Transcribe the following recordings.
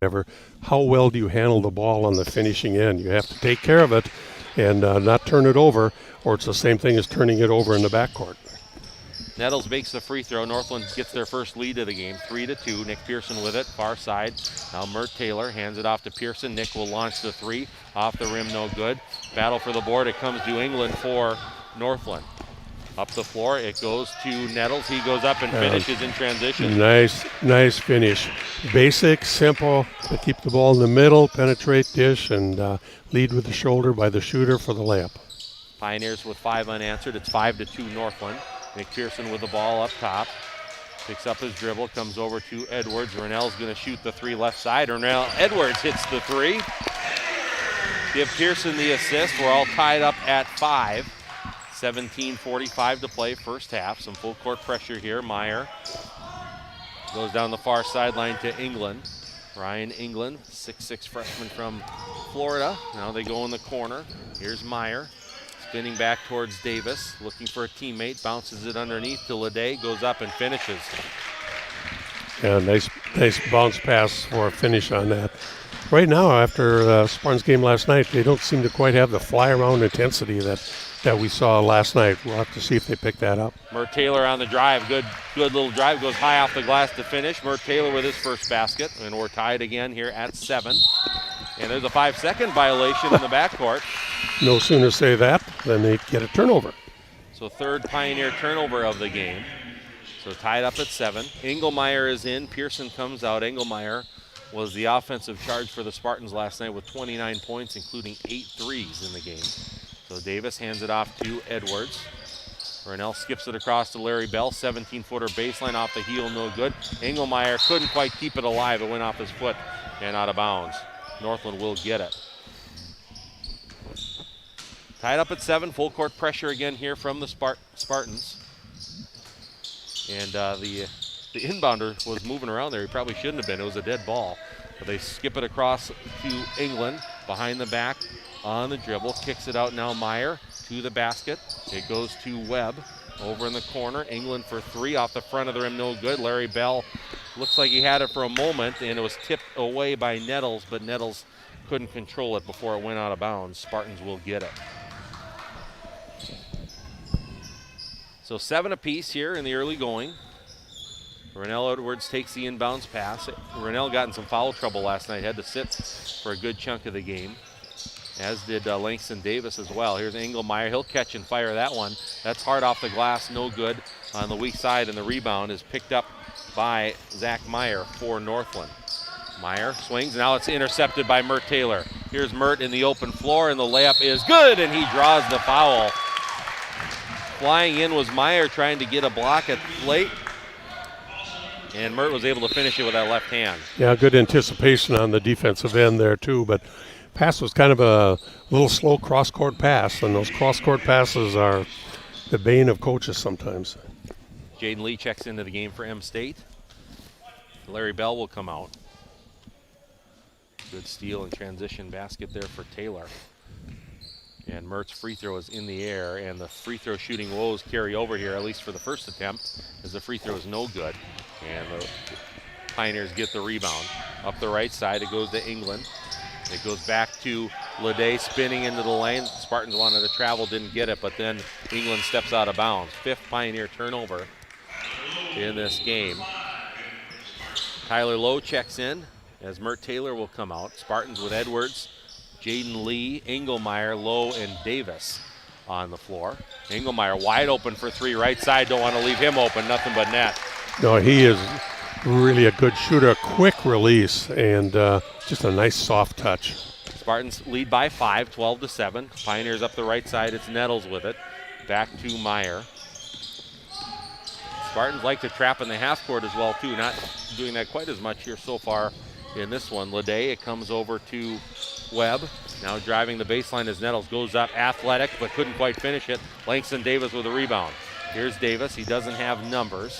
whatever, how well do you handle the ball on the finishing end? You have to take care of it and not turn it over, or it's the same thing as turning it over in the backcourt. Nettles makes the free throw. Northland gets their first lead of the game, 3-2. Nick Pearson with it, far side. Now Mert Taylor hands it off to Pearson. Nick will launch the three, off the rim, no good. Battle for the board, it comes to England for Northland. Up the floor, it goes to Nettles. He goes up and finishes in transition. Nice finish. Basic, simple, to keep the ball in the middle, penetrate, dish, and lead with the shoulder by the shooter for the layup. Pioneers with 5 unanswered. It's 5-2 Northland. Nick Pearson with the ball up top. Picks up his dribble, comes over to Edwards. Rennell's going to shoot the three left side. Edwards hits the three. Give Pearson the assist. We're all tied up at 5. 17:45 to play, first half. Some full court pressure here. Meyer goes down the far sideline to England. Ryan England, 6'6" freshman from Florida. Now they go in the corner. Here's Meyer. Spinning back towards Davis, looking for a teammate, bounces it underneath to Leday, goes up and finishes. Yeah, nice bounce pass for a finish on that. Right now, after Spartan's game last night, they don't seem to quite have the fly-around intensity that we saw last night. We'll have to see if they pick that up. Mert Taylor on the drive, good little drive, goes high off the glass to finish. Mert Taylor with his first basket, and we're tied again here at 7. And there's a 5-second violation in the backcourt. No sooner say that than they get a turnover. So third Pioneer turnover of the game. So tied up at 7. Engelmeyer is in. Pearson comes out. Engelmeyer was the offensive charge for the Spartans last night with 29 points, including 8 threes in the game. So Davis hands it off to Edwards. Rennell skips it across to Larry Bell. 17-footer baseline off the heel, no good. Engelmeyer couldn't quite keep it alive. It went off his foot and out of bounds. Northland will get it. Tied up at 7, full court pressure again here from the Spartans. And the inbounder was moving around there. He probably shouldn't have been. It was a dead ball. But they skip it across to England, behind the back on the dribble. Kicks it out now, Meyer to the basket. It goes to Webb over in the corner. England for 3 off the front of the rim, no good. Larry Bell looks like he had it for a moment, and it was tipped away by Nettles, but Nettles couldn't control it before it went out of bounds. Spartans will get it. So 7 apiece here in the early going. Rennell Edwards takes the inbounds pass. Rennell got in some foul trouble last night, had to sit for a good chunk of the game, as did Langston Davis as well. Here's Engelmeyer. He'll catch and fire that one. That's hard off the glass, no good on the weak side, and the rebound is picked up by Zach Meyer for Northland. Meyer swings. Now it's intercepted by Mert Taylor. Here's Mert in the open floor, and the layup is good, and he draws the foul. Flying in was Meyer trying to get a block at late, and Mert was able to finish it with that left hand. Yeah, good anticipation on the defensive end there too, but pass was kind of a little slow cross-court pass, and those cross-court passes are the bane of coaches sometimes. Jaden Lee checks into the game for M State. Larry Bell will come out. Good steal and transition basket there for Taylor. And Mert's free throw is in the air, and the free throw shooting woes carry over here, at least for the first attempt, as the free throw is no good. And the Pioneers get the rebound. Up the right side, it goes to England. It goes back to Leday spinning into the lane. Spartans wanted to travel, didn't get it, but then England steps out of bounds. 5th Pioneer turnover in this game. Tyler Lowe checks in as Mert Taylor will come out. Spartans with Edwards, Jaden Lee, Engelmeyer, Lowe, and Davis on the floor. Engelmeyer wide open for 3 right side. Don't want to leave him open, nothing but net. No, he is really a good shooter, a quick release, and just a nice soft touch. Spartans lead by 5, 12-7. Pioneers up the right side. It's Nettles with it. Back to Meyer. Spartans like to trap in the half court as well, too. Not doing that quite as much here so far in this one. Leday, it comes over to Webb. Now driving the baseline as Nettles goes up, athletic, but couldn't quite finish it. Langston Davis with a rebound. Here's Davis. He doesn't have numbers,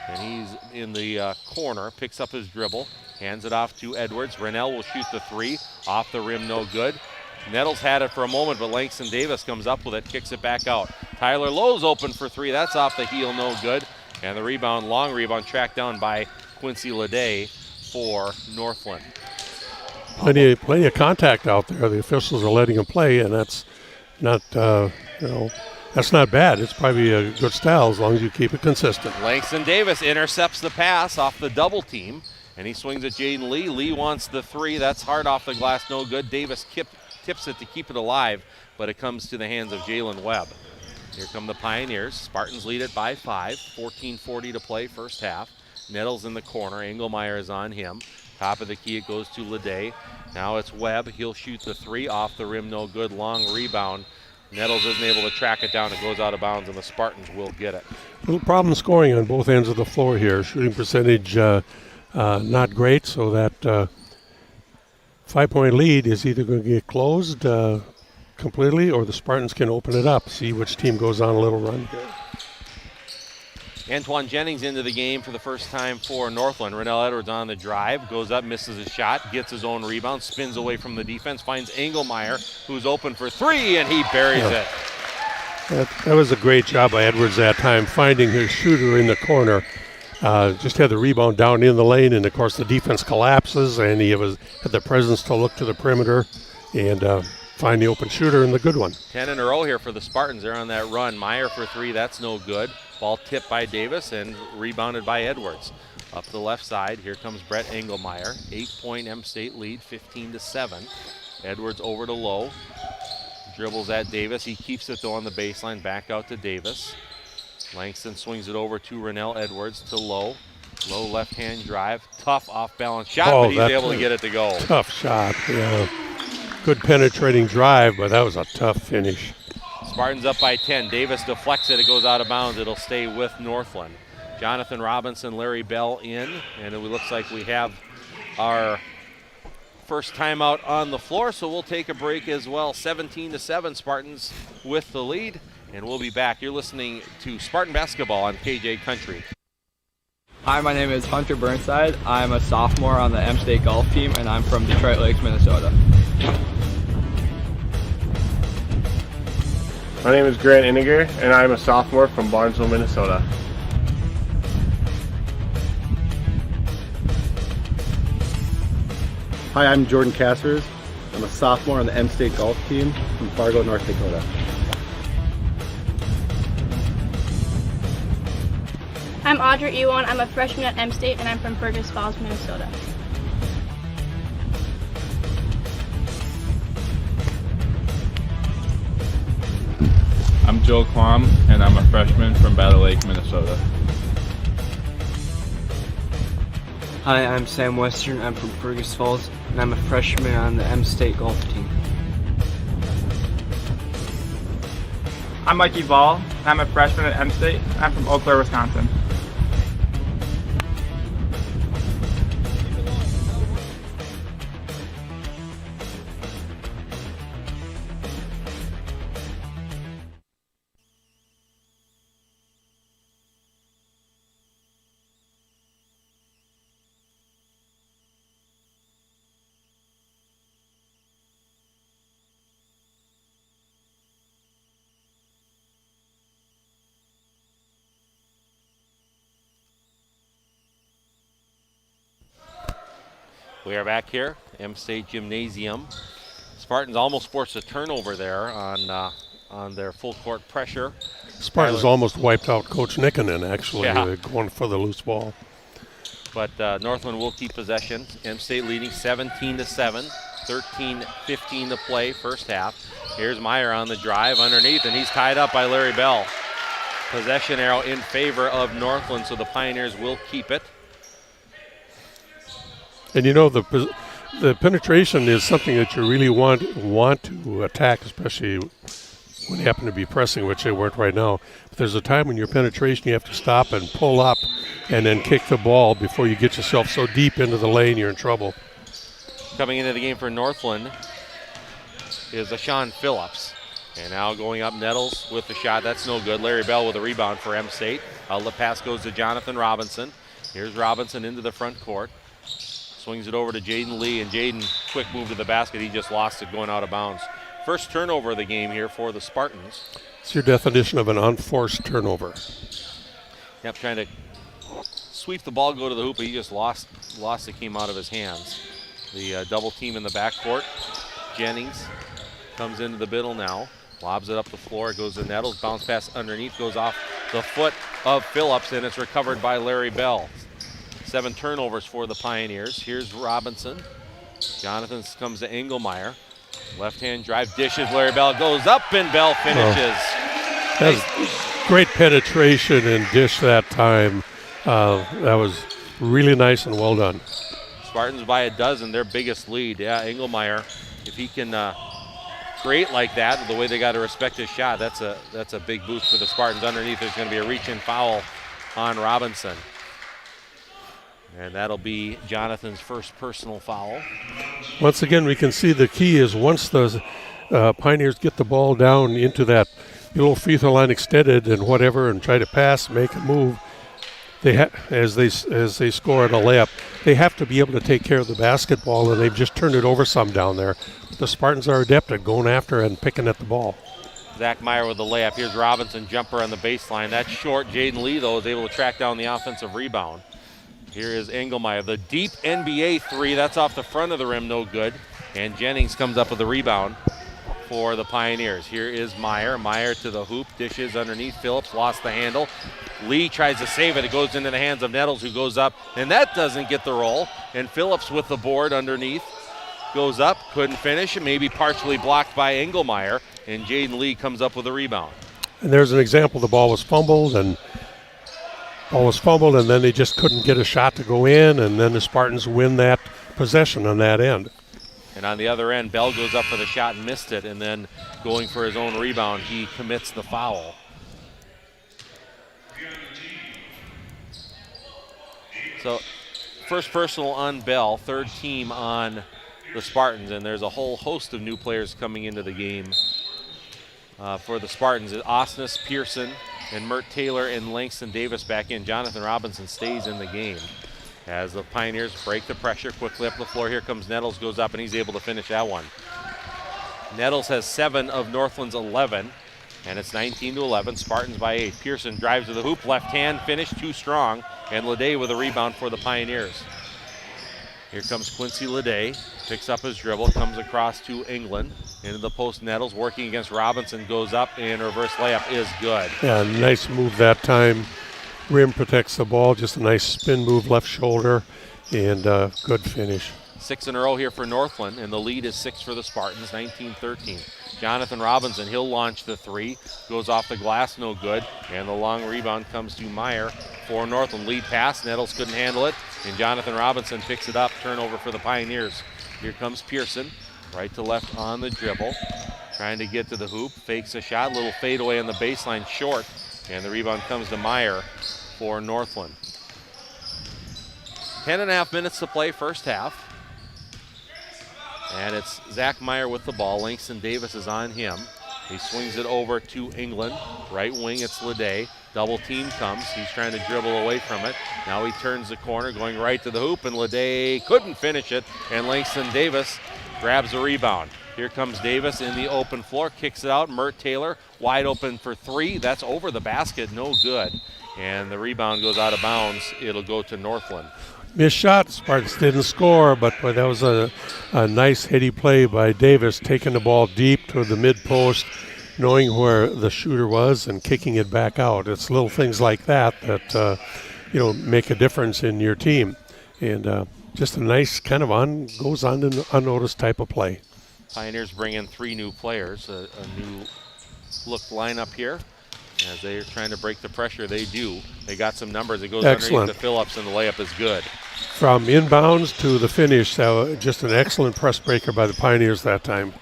and he's in the corner. Picks up his dribble, hands it off to Edwards. Rennell will shoot the 3. Off the rim, no good. Nettles had it for a moment, but Langston Davis comes up with it, kicks it back out. Tyler Lowe's open for 3. That's off the heel, no good. And the rebound, long rebound, tracked down by Quincy Leday for Northland. plenty of contact out there. The officials are letting him play, and that's not that's not bad. It's probably a good style as long as you keep it consistent. Langston Davis intercepts the pass off the double team, and he swings at Jaden Lee. Lee wants the three. That's hard off the glass, no good. Davis tips it to keep it alive, but it comes to the hands of Jalen Webb. Here come the Pioneers. Spartans lead it by 5. 14:40 to play, first half. Nettles in the corner. Engelmeyer is on him. Top of the key, it goes to Leday. Now it's Webb. He'll shoot the three off the rim, no good. Long rebound. Nettles isn't able to track it down. It goes out of bounds, and the Spartans will get it. Little problem scoring on both ends of the floor here. Shooting percentage not great, so that 5-point lead is either going to get closed completely, or the Spartans can open it up, see which team goes on a little run here. Antoine Jennings into the game for the first time for Northland. Rennell Edwards on the drive, goes up, misses a shot, gets his own rebound, spins away from the defense, finds Engelmeyer, who's open for three, and he buries it. That was a great job by Edwards that time, finding his shooter in the corner. Just had the rebound down in the lane, and of course the defense collapses, and he had the presence to look to the perimeter and find the open shooter and the good one. 10 in a row here for the Spartans. They're on that run. Meyer for three, that's no good. Ball tipped by Davis and rebounded by Edwards. Up the left side, here comes Brett Engelmeyer. 8-point M-State lead, 15-7. Edwards over to Lowe. Dribbles at Davis. He keeps it though on the baseline. Back out to Davis. Langston swings it over to Rennell Edwards to Lowe. Low left-hand drive. Tough off-balance shot, but he's able to get it to go. Tough shot, yeah. Good penetrating drive, but that was a tough finish. Spartans up by 10. Davis deflects it. It goes out of bounds. It'll stay with Northland. Jonathan Robinson, Larry Bell in, and it looks like we have our first timeout on the floor, so we'll take a break as well. 17-7, Spartans with the lead, and we'll be back. You're listening to Spartan Basketball on KJ Country. Hi, my name is Hunter Burnside. I'm a sophomore on the M-State golf team, and I'm from Detroit Lakes, Minnesota. My name is Grant Iniger, and I'm a sophomore from Barnesville, Minnesota. Hi, I'm Jordan Cassers. I'm a sophomore on the M-State golf team from Fargo, North Dakota. I'm Audra Ewan. I'm a freshman at M-State, and I'm from Fergus Falls, Minnesota. I'm Joe Klom, and I'm a freshman from Battle Lake, Minnesota. Hi, I'm Sam Western. I'm from Fergus Falls, and I'm a freshman on the M-State golf team. I'm Mikey Ball, and I'm a freshman at M-State. I'm from Eau Claire, Wisconsin. We are back here, M-State Gymnasium. Spartans almost forced a turnover there on their full court pressure. Spartans almost wiped out Coach Nikkonen, actually, going for the loose ball. But Northland will keep possession. M-State leading 17-7, 13:15 to play, first half. Here's Meyer on the drive underneath, and he's tied up by Larry Bell. Possession arrow in favor of Northland, so the Pioneers will keep it. And you know, the penetration is something that you really want to attack, especially when you happen to be pressing, which they weren't right now. But there's a time when your penetration, you have to stop and pull up and then kick the ball before you get yourself so deep into the lane you're in trouble. Coming into the game for Northland is Sean Phillips. And now going up, Nettles with the shot. That's no good. Larry Bell with a rebound for M-State. The pass goes to Jonathan Robinson. Here's Robinson into the front court. Swings it over to Jaden Lee, and Jaden, quick move to the basket. He just lost it going out of bounds. First turnover of the game here for the Spartans. It's your definition of an unforced turnover. Yep, trying to sweep the ball, go to the hoop, but he just lost it, came out of his hands. the double team in the backcourt. Jennings comes into the middle now, lobs it up the floor, it goes to Nettles, bounce pass underneath, goes off the foot of Phillips, and it's recovered by Larry Bell. 7 turnovers for the Pioneers. Here's Robinson. Jonathan comes to Engelmeyer. Left-hand drive, dishes, Larry Bell goes up, and Bell finishes. That's great penetration and dish that time. That was really nice and well done. Spartans by a dozen, their biggest lead. Yeah, Engelmeyer, if he can create like that, the way they got to respect his shot, that's a big boost for the Spartans. Underneath, there's going to be a reach-in foul on Robinson. And that'll be Jonathan's first personal foul. Once again, we can see the key is once the Pioneers get the ball down into that little free throw line extended and whatever and try to pass, make a move, as they score at a layup, they have to be able to take care of the basketball, and they've just turned it over some down there. But the Spartans are adept at going after and picking at the ball. Zach Meyer with the layup. Here's Robinson, jumper on the baseline. That's short. Jaden Lee, though, is able to track down the offensive rebound. Here is Engelmeyer. The deep NBA three. That's off the front of the rim, no good. And Jennings comes up with the rebound for the Pioneers. Here is Meyer. Meyer to the hoop, dishes underneath. Phillips lost the handle. Lee tries to save it. It goes into the hands of Nettles, who goes up, and that doesn't get the roll. And Phillips with the board underneath. Goes up, couldn't finish, and maybe partially blocked by Engelmeyer. And Jaden Lee comes up with a rebound. And there's an example. The ball was fumbled, and then they just couldn't get a shot to go in, and then the Spartans win that possession on that end. And on the other end, Bell goes up for the shot and missed it, and then going for his own rebound, he commits the foul. So first personal on Bell, third team on the Spartans, and there's a whole host of new players coming into the game for the Spartans. Osnes, Pearson, and Mert Taylor and Langston Davis back in. Jonathan Robinson stays in the game as the Pioneers break the pressure quickly up the floor. Here comes Nettles, goes up, and he's able to finish that one. Nettles has 7 of Northland's 11, and it's 19-11. Spartans by 8. Pearson drives to the hoop, left hand finish, too strong, and Leday with a rebound for the Pioneers. Here comes Quincy Leday, picks up his dribble, comes across to England, into the post. Nettles working against Robinson, goes up, and reverse layup is good. Yeah, nice move that time. Rim protects the ball, just a nice spin move, left shoulder, and good finish. 6 in a row here for Northland, and the lead is 6 for the Spartans, 19-13. Jonathan Robinson, he'll launch the 3, goes off the glass, no good, and the long rebound comes to Meyer for Northland. Lead pass, Nettles couldn't handle it, and Jonathan Robinson picks it up, turnover for the Pioneers. Here comes Pearson, right to left on the dribble, trying to get to the hoop, fakes a shot, little fadeaway on the baseline, short, and the rebound comes to Meyer for Northland. 10.5 minutes to play, first half. And it's Zach Meyer with the ball. Langston Davis is on him. He swings it over to England. Right wing, it's Leday. Double team comes. He's trying to dribble away from it. Now he turns the corner, going right to the hoop, and Leday couldn't finish it. And Langston Davis grabs the rebound. Here comes Davis in the open floor, kicks it out. Mert Taylor wide open for 3. That's over the basket, no good. And the rebound goes out of bounds. It'll go to Northland. Missed shot, Spartans didn't score, but that was a nice heady play by Davis, taking the ball deep to the mid-post, knowing where the shooter was and kicking it back out. It's little things like that that make a difference in your team. And just a nice kind of goes on unnoticed type of play. Pioneers bring in 3 new players, a new look lineup here. As they're trying to break the pressure, they do. They got some numbers. It goes underneath the Phillips, and the layup is good. From inbounds to the finish, just an excellent press breaker by the Pioneers that time.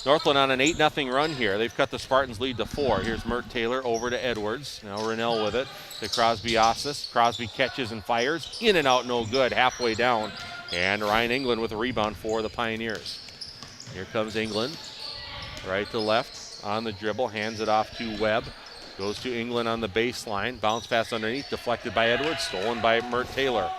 Northland on an 8-0 run here. They've cut the Spartans' lead to 4. Here's Mert Taylor over to Edwards. Now Rennell with it to Crosby Ossis. Crosby catches and fires. In and out, no good. Halfway down. And Ryan England with a rebound for the Pioneers. Here comes England. Right to left. On the dribble, hands it off to Webb. Goes to England on the baseline. Bounce pass underneath, deflected by Edwards, stolen by Mert Taylor.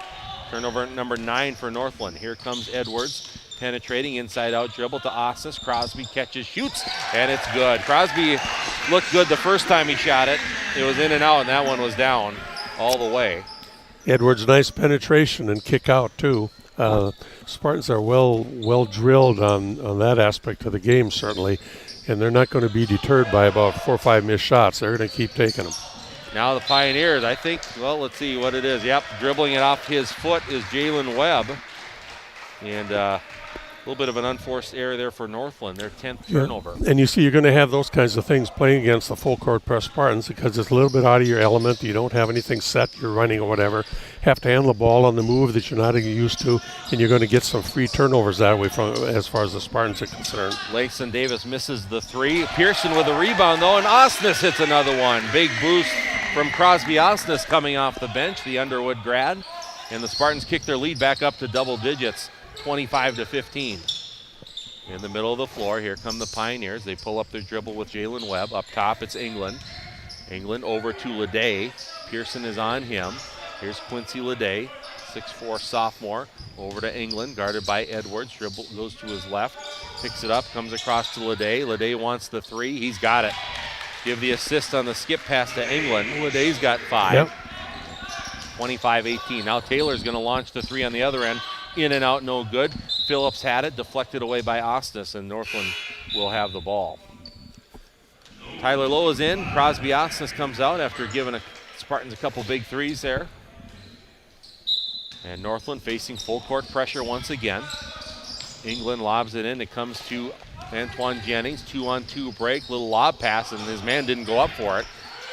Turnover number 9 for Northland. Here comes Edwards, penetrating inside out dribble to Ossis. Crosby catches, shoots, and it's good. Crosby looked good the first time he shot it. It was in and out, and that one was down all the way. Edwards, nice penetration and kick out too. Spartans are well drilled on that aspect of the game, certainly, and they're not going to be deterred by about 4 or 5 missed shots. They're going to keep taking them. Now the Pioneers, I think, well, let's see what it is. Yep, dribbling it off his foot is Jalen Webb. And a little bit of an unforced error there for Northland, their 10th turnover. And you see, you're going to have those kinds of things playing against the full court press Spartans because it's a little bit out of your element. You don't have anything set, you're running or whatever. Have to handle the ball on the move that you're not used to, and you're going to get some free turnovers that way from as far as the Spartans are concerned. Langston Davis misses the 3. Pearson with a rebound, though, and Osnes hits another one. Big boost from Crosby Osnes coming off the bench, the Underwood grad. And the Spartans kick their lead back up to double digits, 25-15. In the middle of the floor, here come the Pioneers. They pull up their dribble with Jalen Webb. Up top, it's England. England over to Leday. Pearson is on him. Here's Quincy Leday, 6'4" sophomore. Over to England, guarded by Edwards. Dribble goes to his left, picks it up, comes across to Leday. Leday wants the 3. He's got it. Give the assist on the skip pass to England. Leday's got 5. Yep. 25-18. Now Taylor's going to launch the 3 on the other end. In and out, no good. Phillips had it, deflected away by Osnes, and Northland will have the ball. Tyler Lowe is in. Crosby Osnes comes out after giving Spartans a couple big 3s there. And Northland facing full court pressure once again. England lobs it in. It comes to Antoine Jennings. 2-on-2 break. Little lob pass, and his man didn't go up for it.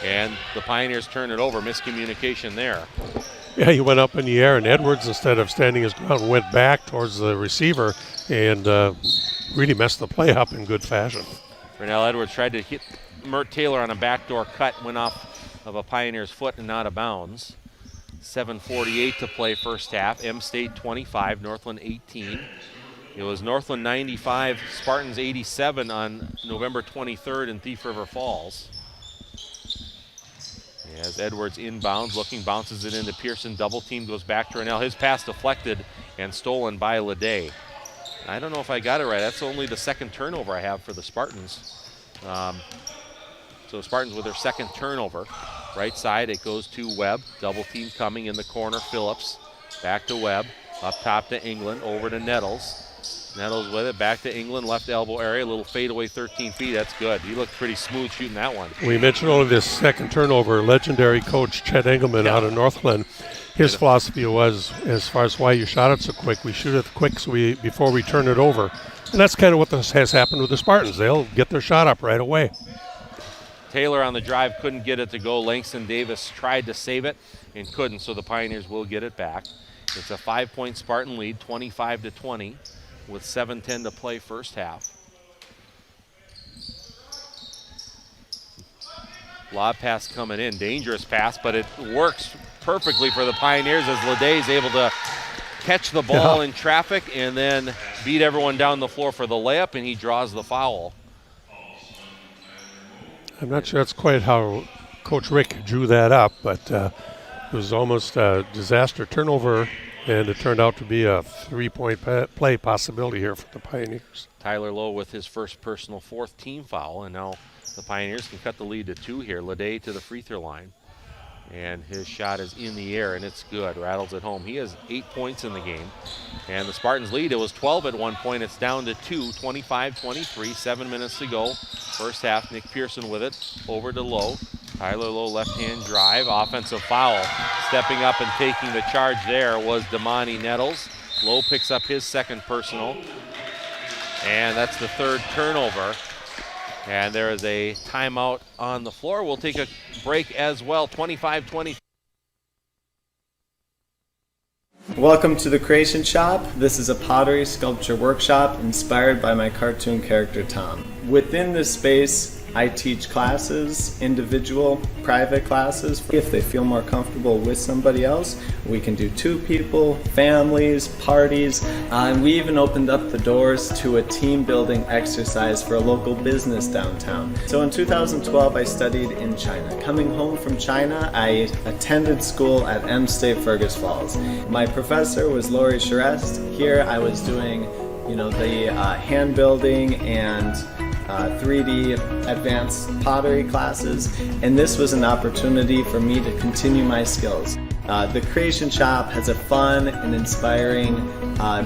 And the Pioneers turn it over. Miscommunication there. Yeah, he went up in the air, and Edwards, instead of standing his ground, went back towards the receiver and really messed the play up in good fashion. Renell Edwards tried to hit Mert Taylor on a backdoor cut, went off of a Pioneer's foot and out of bounds. 7:48 to play first half. M-State 25, Northland 18. It was Northland 95, Spartans 87 on November 23rd in Thief River Falls. As Edwards inbounds, looking, bounces it into Pearson. Double team goes back to Renell. His pass deflected and stolen by Leday. I don't know if I got it right. That's only the second turnover I have for the Spartans. So Spartans with their second turnover. Right side, it goes to Webb. Double team coming in the corner. Phillips back to Webb. Up top to England. Over to Nettles. Nettles with it. Back to England. Left elbow area. A little fadeaway 13 feet. That's good. He looked pretty smooth shooting that one. We mentioned only this second turnover. Legendary coach Chet Engelman out of Northland. His philosophy was, as far as why you shot it so quick, we shoot it quick so before we turn it over. And that's kind of what has happened with the Spartans. They'll get their shot up right away. Taylor on the drive couldn't get it to go. Langston Davis tried to save it and couldn't, so the Pioneers will get it back. It's a 5-point Spartan lead, 25-20, with 7:10 to play first half. Lob pass coming in, dangerous pass, but it works perfectly for the Pioneers as Leday is able to catch the ball in traffic and then beat everyone down the floor for the layup, and he draws the foul. I'm not sure that's quite how Coach Rick drew that up, but it was almost a disaster turnover, and it turned out to be a 3-point play possibility here for the Pioneers. Tyler Lowe with his first personal 4th team foul, and now the Pioneers can cut the lead to 2 here. Leday to the free throw line, and his shot is in the air, and it's good. Rattles it home. He has 8 points in the game, and the Spartans lead. It was 12 at one point. It's down to 2, 25-23, 7 minutes to go. First half, Nick Pearson with it, over to Lowe. Tyler Lowe left-hand drive, offensive foul. Stepping up and taking the charge there was Damani Nettles. Lowe picks up his second personal, and that's the 3rd turnover. And there is a timeout on the floor. We'll take a break as well, 25-20. Welcome to the Creation Shop. This is a pottery sculpture workshop inspired by my cartoon character Tom. Within this space, I teach classes, individual, private classes. If they feel more comfortable with somebody else, we can do 2 people, families, parties, and we even opened up the doors to a team building exercise for a local business downtown. So in 2012, I studied in China. Coming home from China, I attended school at M-State Fergus Falls. My professor was Lori Charest. Here I was doing, the hand building and 3D advanced pottery classes, and this was an opportunity for me to continue my skills. The Creation Shop has a fun and inspiring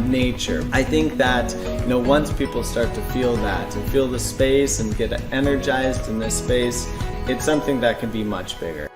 nature. I think that once people start to feel that and feel the space and get energized in this space, it's something that can be much bigger.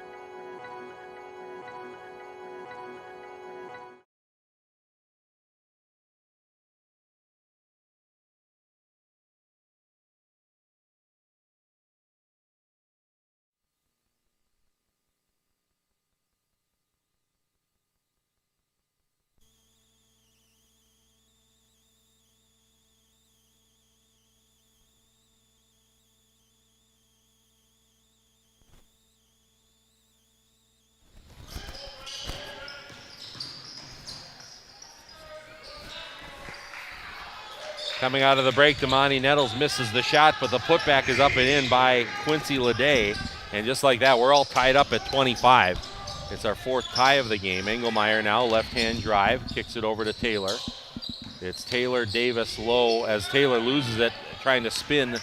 Coming out of the break, Damani Nettles misses the shot, but the putback is up and in by Quincy Leday. And just like that, we're all tied up at 25. It's our 4th tie of the game. Engelmeyer now, left-hand drive, kicks it over to Taylor. It's Taylor Davis low as Taylor loses it, trying to spin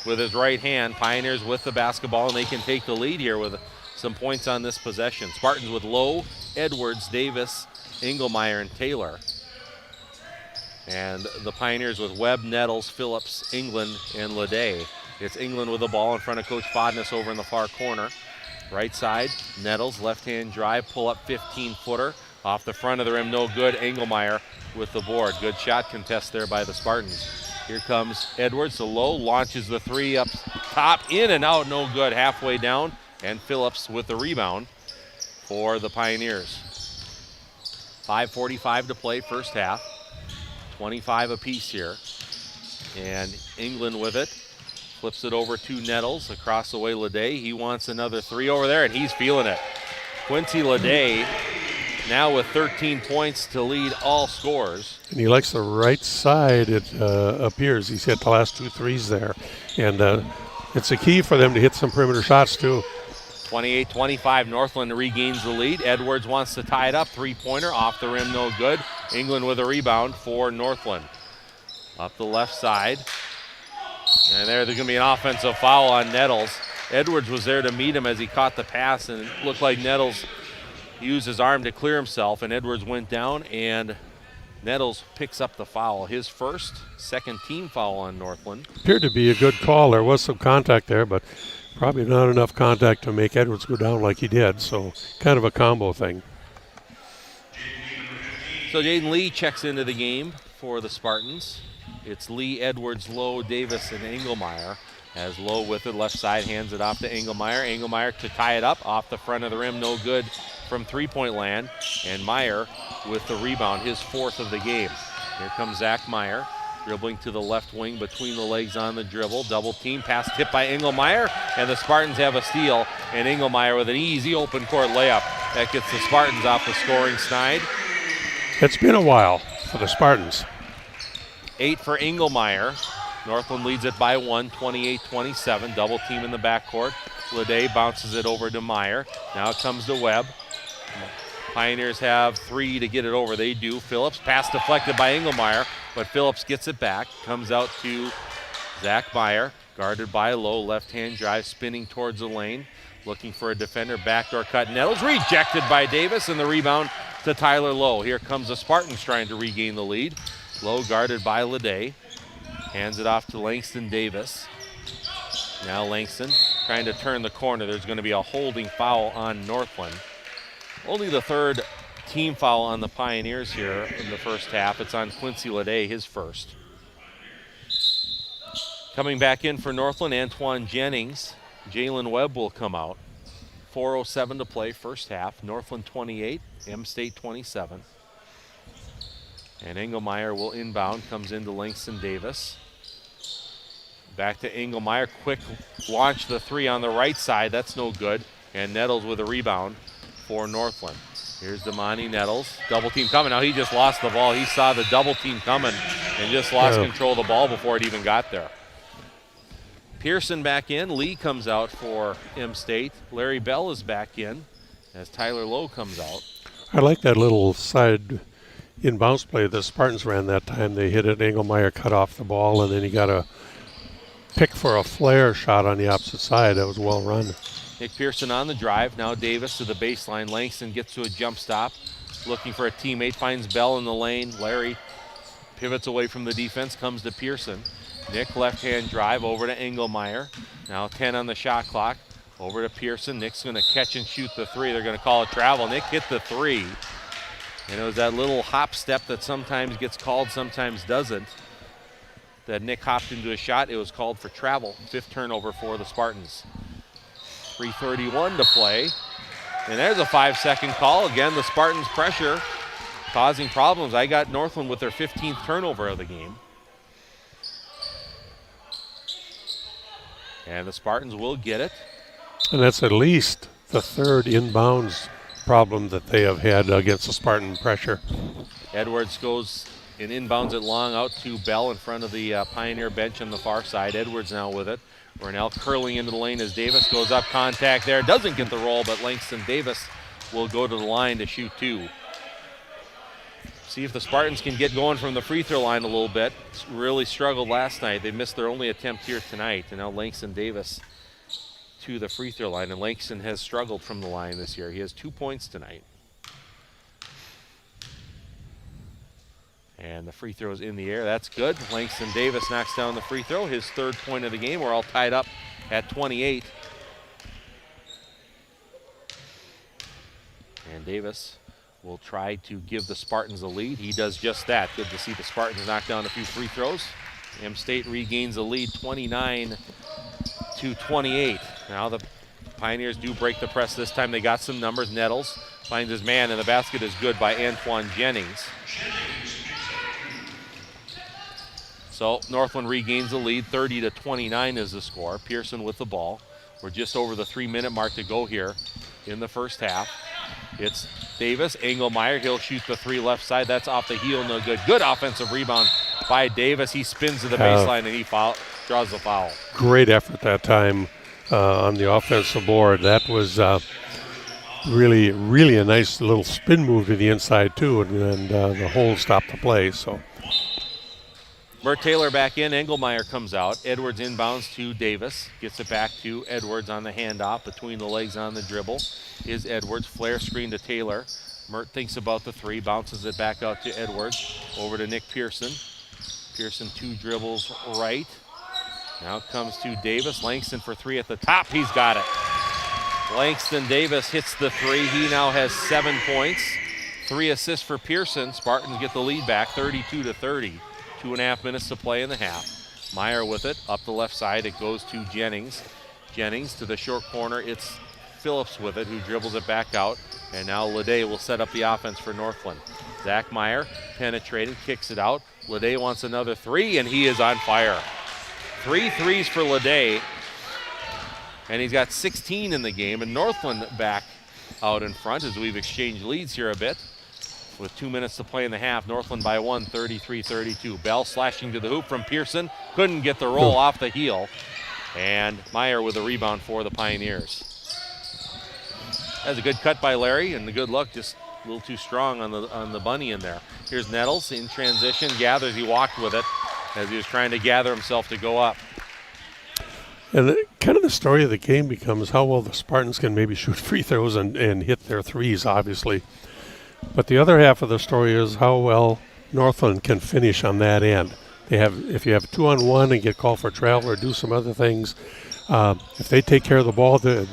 with his right hand. Pioneers with the basketball, and they can take the lead here with some points on this possession. Spartans with Lowe, Edwards, Davis, Engelmeyer, and Taylor. And the Pioneers with Webb, Nettles, Phillips, England, and Leday. It's England with the ball in front of Coach Fodness over in the far corner. Right side, Nettles, left-hand drive, pull-up 15-footer. Off the front of the rim, no good. Engelmeyer with the board. Good shot contest there by the Spartans. Here comes Edwards, the low, launches the three up top, in and out, no good. Halfway down, and Phillips with the rebound for the Pioneers. 5:45 to play, first half. 25 apiece here. And England with it. Flips it over to Nettles. Across the way, Leday. He wants another three over there, and he's feeling it. Quincy Leday now with 13 points to lead all scores. And he likes the right side, it appears. He's hit the last 2 threes there. And it's a key for them to hit some perimeter shots, too. 28-25, Northland regains the lead. Edwards wants to tie it up. Three-pointer off the rim, no good. England with a rebound for Northland. Up the left side. And there's going to be an offensive foul on Nettles. Edwards was there to meet him as he caught the pass, and it looked like Nettles used his arm to clear himself, and Edwards went down, and Nettles picks up the foul. His first, second team foul on Northland. Appeared to be a good call. There was some contact there, but probably not enough contact to make Edwards go down like he did, so kind of a combo thing. So Jaden Lee checks into the game for the Spartans. It's Lee, Edwards, Lowe, Davis, and Engelmeyer. As Lowe with it, left side, hands it off to Engelmeyer. Engelmeyer to tie it up, off the front of the rim, no good from three-point land. And Meyer with the rebound, his 4th of the game. Here comes Zach Meyer, dribbling to the left wing, between the legs on the dribble. Double team, pass tipped by Engelmeyer, and the Spartans have a steal. And Engelmeyer with an easy open court layup. That gets the Spartans off the scoring snide. It's been a while for the Spartans. 8 for Engelmeyer. Northland leads it by 1, 28-27. Double team in the backcourt. Leday bounces it over to Meyer. Now it comes to Webb. Pioneers have 3 to get it over. They do. Phillips, pass deflected by Engelmeyer, but Phillips gets it back. Comes out to Zach Meyer, guarded by Lowe. Left-hand drive, spinning towards the lane. Looking for a defender. Backdoor cut. Nettles rejected by Davis, and the rebound to Tyler Lowe. Here comes the Spartans trying to regain the lead. Lowe guarded by Leday. Hands it off to Langston Davis. Now Langston trying to turn the corner. There's going to be a holding foul on Northland. Only the 3rd team foul on the Pioneers here in the first half. It's on Quincy Leday, his first. Coming back in for Northland, Antoine Jennings. Jalen Webb will come out. 4:07 to play, first half. Northland 28, M-State 27. And Engelmeyer will inbound, comes into Langston Davis. Back to Engelmeyer, quick launch the three on the right side, that's no good. And Nettles with a rebound for Northland. Here's Damani Nettles, double team coming. Now he just lost the ball. He saw the double team coming and just lost control of the ball before it even got there. Pearson back in, Lee comes out for M-State. Larry Bell is back in as Tyler Lowe comes out. I like that little side in-bounce play the Spartans ran that time. They hit it, Engelmeyer cut off the ball, and then he got a pick for a flare shot on the opposite side. That was well run. Nick Pearson on the drive. Now Davis to the baseline. Langston gets to a jump stop. Looking for a teammate. Finds Bell in the lane. Larry pivots away from the defense. Comes to Pearson. Nick left-hand drive over to Engelmeyer. Now 10 on the shot clock. Over to Pearson. Nick's going to catch and shoot the three. They're going to call it travel. Nick hit the three. And it was that little hop step that sometimes gets called, sometimes doesn't. That Nick hopped into a shot. It was called for travel. 5th turnover for the Spartans. 3:31 to play. And there's a 5-second call. Again, the Spartans pressure causing problems. I got Northland with their 15th turnover of the game. And the Spartans will get it. And that's at least the 3rd inbounds problem that they have had against the Spartan pressure. Edwards goes in inbounds it long out to Bell in front of the Pioneer bench on the far side. Edwards now with it. Ronell curling into the lane as Davis goes up. Contact there. Doesn't get the roll, but Langston Davis will go to the line to shoot 2. See if the Spartans can get going from the free throw line a little bit. Really struggled last night. They missed their only attempt here tonight. And now Langston Davis to the free throw line. And Langston has struggled from the line this year. He has 2 points tonight. And the free throw is in the air. That's good. Langston Davis knocks down the free throw. His 3rd point of the game. We're all tied up at 28. And Davis will try to give the Spartans a lead. He does just that. Good to see the Spartans knock down a few free throws. M-State regains the lead 29-28. Now the Pioneers do break the press this time. They got some numbers. Nettles finds his man, and the basket is good by Antoine Jennings. So Northland regains the lead. 30-29 is the score. Pearson with the ball. We're just over the 3-minute mark to go here in the first half. It's Davis. Engelmeyer, he'll shoot the 3 left side. That's off the heel, no good. Good offensive rebound by Davis. He spins to the baseline and he draws the foul. Great effort that time on the offensive board. That was really, really a nice little spin move to the inside too, and the hole stopped the play. So Mert Taylor back in. Engelmeyer comes out. Edwards inbounds to Davis. Gets it back to Edwards on the handoff. Between the legs on the dribble is Edwards. Flare screen to Taylor. Mert thinks about the 3. Bounces it back out to Edwards. Over to Nick Pearson. Pearson 2 dribbles right. Now it comes to Davis. Langston for 3 at the top. He's got it. Langston Davis hits the 3. He now has 7 points. 3 assists for Pearson. Spartans get the lead back 32-30. 2.5 minutes to play in the half. Meyer with it, up the left side. It goes to Jennings. Jennings to the short corner. It's Phillips with it, who dribbles it back out. And now Leday will set up the offense for Northland. Zach Meyer penetrated, kicks it out. Leday wants another 3, and he is on fire. 3 threes for Leday. And he's got 16 in the game. And Northland back out in front as we've exchanged leads here a bit. With 2 minutes to play in the half, Northland by 1, 33-32. Bell slashing to the hoop from Pearson. Couldn't get the roll off the heel. And Meyer with a rebound for the Pioneers. That's a good cut by Larry, and the good luck just a little too strong on the bunny in there. Here's Nettles in transition, gathers. He walked with it as he was trying to gather himself to go up. And kind of the story of the game becomes how well the Spartans can maybe shoot free throws and hit their 3s, obviously. But the other half of the story is how well Northland can finish on that end. If you have 2-on-1 and get called for travel or do some other things, if they take care of the ball, they're in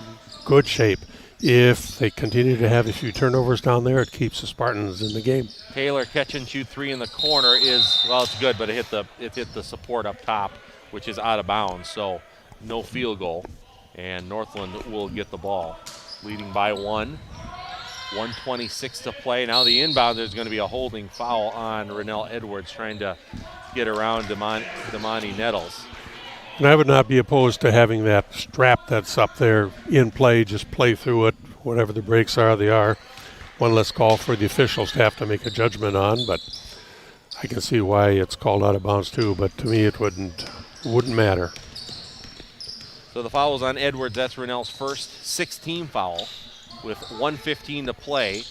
good shape. If they continue to have a few turnovers down there, it keeps the Spartans in the game. Taylor catch and shoot 3 in the corner is, well, it's good, but it hit the support up top, which is out of bounds, so no field goal. And Northland will get the ball, leading by 1. 1:26 to play. Now the inbound, there's going to be a holding foul on Ronell Edwards trying to get around Damani Nettles. And I would not be opposed to having that strap that's up there in play, just play through it. Whatever the breaks are, they are. One less call for the officials to have to make a judgment on, but I can see why it's called out of bounds too, but to me it wouldn't matter. So the foul is on Edwards. That's Ronell's first 6-team foul. With 1:15 to play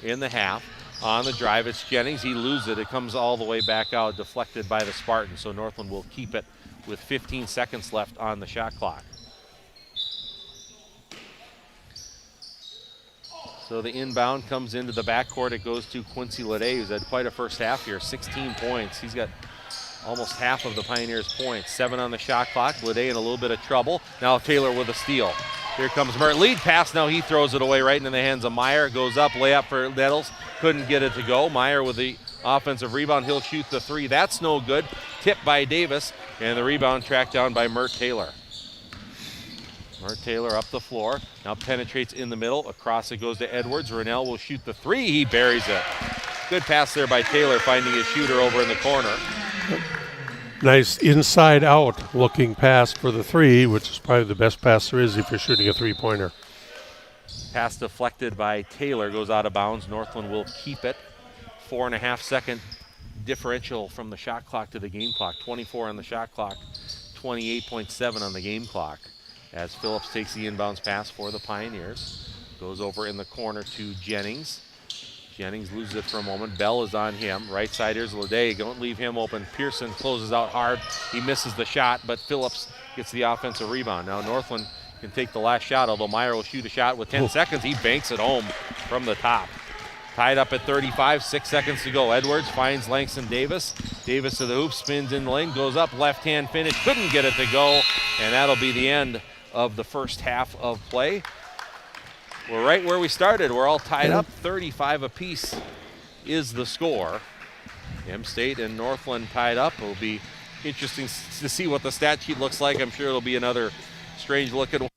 in the half. On the drive, it's Jennings. He loses it. It comes all the way back out, deflected by the Spartans. So Northland will keep it with 15 seconds left on the shot clock. So the inbound comes into the backcourt. It goes to Quincy Lede, who's had quite a first half here, 16 points. He's got almost half of the Pioneers' points. 7 on the shot clock. Lede in a little bit of trouble. Now Taylor with a steal. Here comes Mert. Lead pass. Now he throws it away right into the hands of Meyer. Goes up, layup for Nettles. Couldn't get it to go. Meyer with the offensive rebound. He'll shoot the three. That's no good. Tipped by Davis. And the rebound tracked down by Mert Taylor. Mert Taylor up the floor. Now penetrates in the middle. Across it goes to Edwards. Rennell will shoot the three. He buries it. Good pass there by Taylor, finding his shooter over in the corner. Nice inside-out looking pass for the three, which is probably the best pass there is if you're shooting a three-pointer. Pass deflected by Taylor, goes out of bounds. Northland will keep it. 4.5 second differential from the shot clock to the game clock. 24 on the shot clock, 28.7 on the game clock. As Phillips takes the inbounds pass for the Pioneers. Goes over in the corner to Jennings. Jennings loses it for a moment. Bell is on him. Right side, here's Lede. Don't leave him open. Pearson closes out hard. He misses the shot, but Phillips gets the offensive rebound. Now Northland can take the last shot, although Meyer will shoot a shot with 10 seconds. He banks it home from the top. Tied up at 35, 6 seconds to go. Edwards finds Langston Davis. Davis to the hoop, spins in the lane, goes up, left-hand finish. Couldn't get it to go, and that'll be the end of the first half of play. We're right where we started. We're all tied up. 35 apiece is the score. M-State and Northland tied up. It'll be interesting to see what the stat sheet looks like. I'm sure it'll be another strange looking one.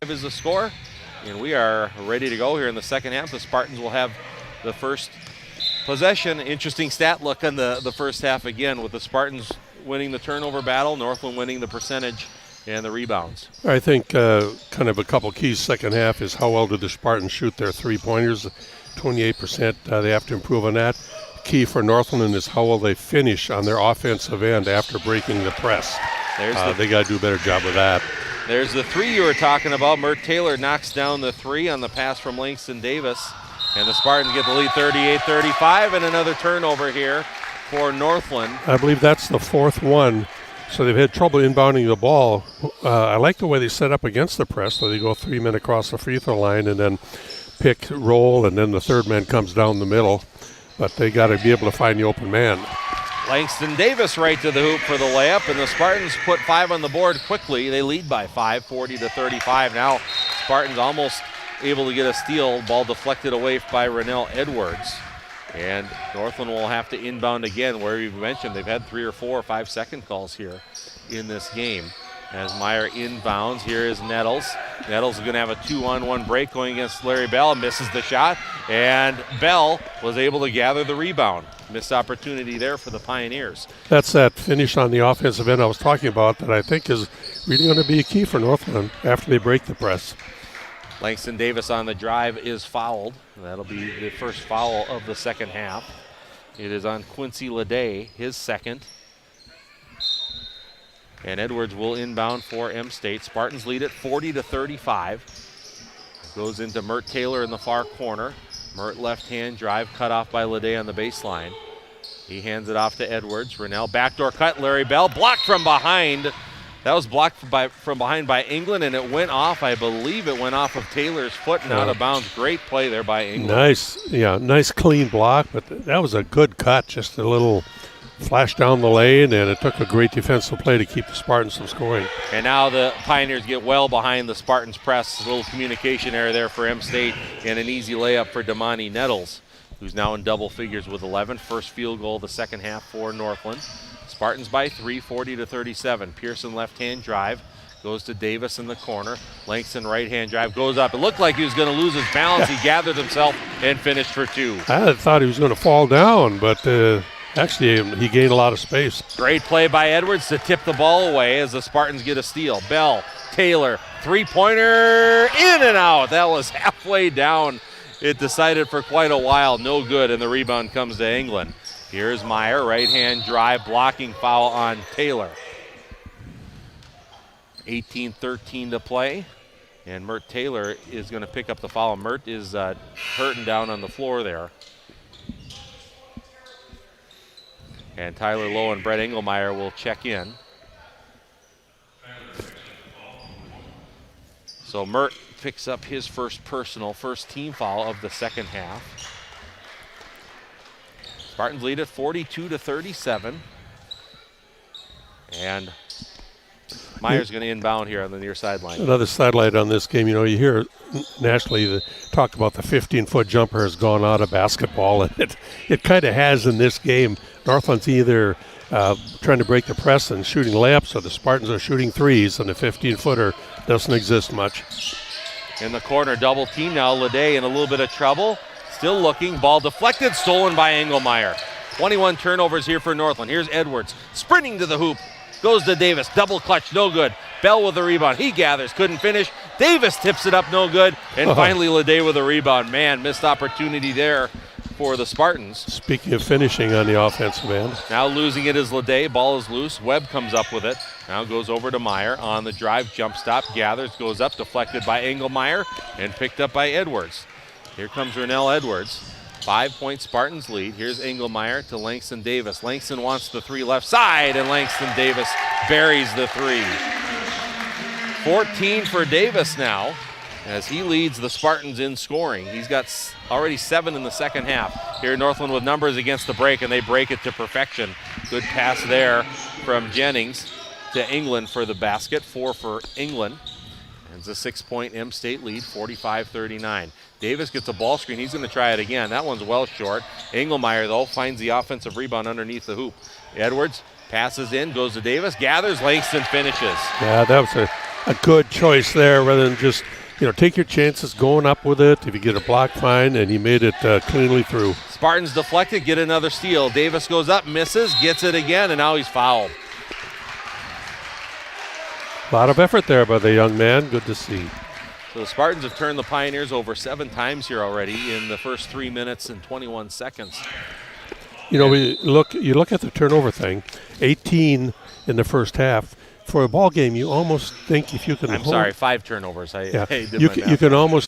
Is the score, and we are ready to go here in the second half. The Spartans will have the first possession. Interesting stat look on the first half again, with the Spartans winning the turnover battle, Northland winning the percentage and the rebounds. I think kind of a couple keys second half is how well did the Spartans shoot their three-pointers, 28%. They have to improve on that. Key for Northland is how well they finish on their offensive end after breaking the press. They got to do a better job with that. There's the three you were talking about. Mert Taylor knocks down the three on the pass from Langston Davis. And the Spartans get the lead 38-35, and another turnover here for Northland. I believe that's the fourth one. So they've had trouble inbounding the ball. I like the way they set up against the press. So they go 3 men across the free throw line and then pick, roll, and then the third man comes down the middle. But they got to be able to find the open man. Langston Davis right to the hoop for the layup, and the Spartans put 5 on the board quickly. They lead by 5, 40-35. Now Spartans almost able to get a steal. Ball deflected away by Rennell Edwards. And Northland will have to inbound again, where you've mentioned they've had 3 or 4 or 5 second calls here in this game. As Meyer inbounds, here is Nettles. Nettles is going to have a 2-on-1 break going against Larry Bell. Misses the shot, and Bell was able to gather the rebound. Missed opportunity there for the Pioneers. That's that finish on the offensive end I was talking about that I think is really going to be a key for Northland after they break the press. Langston Davis on the drive is fouled. That'll be the first foul of the second half. It is on Quincy Leday, his second. And Edwards will inbound for M-State. Spartans lead at 40-35. Goes into Mert Taylor in the far corner. Mert left-hand drive cut off by Leday on the baseline. He hands it off to Edwards. Rennell backdoor cut. Larry Bell blocked from behind. That was blocked from behind by England, and it went off. I believe it went off of Taylor's foot and out of bounds. Great play there by England. Nice clean block, but that was a good cut. Just a little flash down the lane, and it took a great defensive play to keep the Spartans from scoring. And now the Pioneers get well behind the Spartans press. A little communication error there for M-State, and an easy layup for Damani Nettles, who's now in double figures with 11. First field goal of the second half for Northland. Spartans by 3, 40-37. Pearson left-hand drive. Goes to Davis in the corner. Langston right-hand drive goes up. It looked like he was going to lose his balance. He gathered himself and finished for 2. I thought he was going to fall down, but actually he gained a lot of space. Great play by Edwards to tip the ball away as the Spartans get a steal. Bell, Taylor, three-pointer, in and out. That was halfway down. It decided for quite a while. No good, and the rebound comes to England. Here's Meyer, right-hand drive, blocking foul on Taylor. 18-13 to play, and Mert Taylor is going to pick up the foul. Mert is hurting down on the floor there. And Tyler Lowe and Brett Engelmeyer will check in. So Mert picks up his first team foul of the second half. Spartans lead at 42-37. And Meyer's going to inbound here on the near sideline. Another sidelight on this game, you hear nationally the talk about the 15-foot jumper has gone out of basketball, and it kind of has in this game. Northland's either trying to break the press and shooting layups, or the Spartans are shooting threes, and the 15-footer doesn't exist much. In the corner, double team now. Leday in a little bit of trouble. Still looking. Ball deflected, stolen by Engelmeyer. 21 turnovers here for Northland. Here's Edwards sprinting to the hoop. Goes to Davis. Double clutch, no good. Bell with the rebound. He gathers, couldn't finish. Davis tips it up, no good. And finally Leday with a rebound. Man, missed opportunity there for the Spartans. Speaking of finishing on the offensive end. Now losing it is Leday. Ball is loose. Webb comes up with it. Now goes over to Meyer on the drive. Jump stop, gathers, goes up, deflected by Engelmeyer, and picked up by Edwards. Here comes Rennell Edwards. 5-point Spartans lead. Here's Engelmeyer to Langston Davis. Langston wants the three left side, and Langston Davis buries the three. 14 for Davis now, as he leads the Spartans in scoring. He's got already 7 in the second half. Here Northland with numbers against the break, and they break it to perfection. Good pass there from Jennings to England for the basket. 4 for England. It's a 6-point M-State lead, 45-39. Davis gets a ball screen. He's going to try it again. That one's well short. Engelmeyer, though, finds the offensive rebound underneath the hoop. Edwards passes in, goes to Davis, gathers, Langston finishes. Yeah, that was a good choice there rather than just, take your chances going up with it. If you get a block, fine, and he made it cleanly through. Spartans deflected, get another steal. Davis goes up, misses, gets it again, and now he's fouled. A lot of effort there by the young man. Good to see. So the Spartans have turned the Pioneers over 7 times here already in the first 3 minutes and 21 seconds. You look at the turnover thing, 18 in the first half. For a ball game, you almost think if you can. I'm sorry, 5 turnovers. You can almost.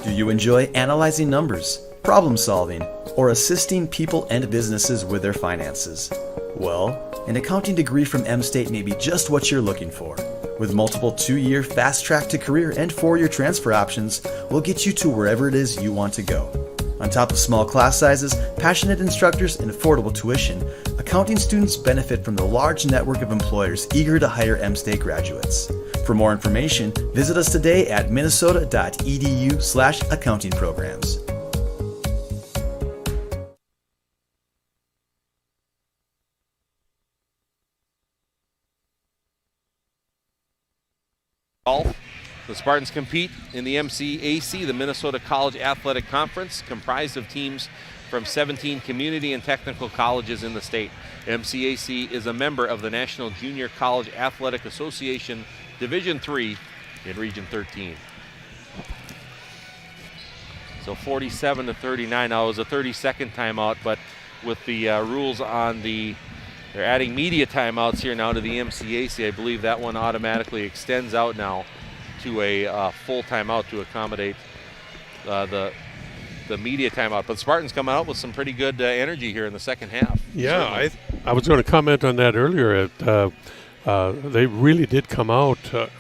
Do you enjoy analyzing numbers, problem solving, or assisting people and businesses with their finances? Well, an accounting degree from M-State may be just what you're looking for. With multiple 2-year fast track to career and 4-year transfer options, we'll get you to wherever it is you want to go. On top of small class sizes, passionate instructors, and affordable tuition, accounting students benefit from the large network of employers eager to hire M-State graduates. For more information, visit us today at minnesota.edu/accounting programs. The Spartans compete in the MCAC, the Minnesota College Athletic Conference, comprised of teams from 17 community and technical colleges in the state. MCAC is a member of the National Junior College Athletic Association Division III in Region 13. So 47-39. Now it was a 30-second timeout, but with the rules on they're adding media timeouts here now to the MCAC. I believe that one automatically extends out now to a full timeout to accommodate the media timeout. But Spartans come out with some pretty good energy here in the second half. Yeah, I was going to comment on that earlier. They really did come out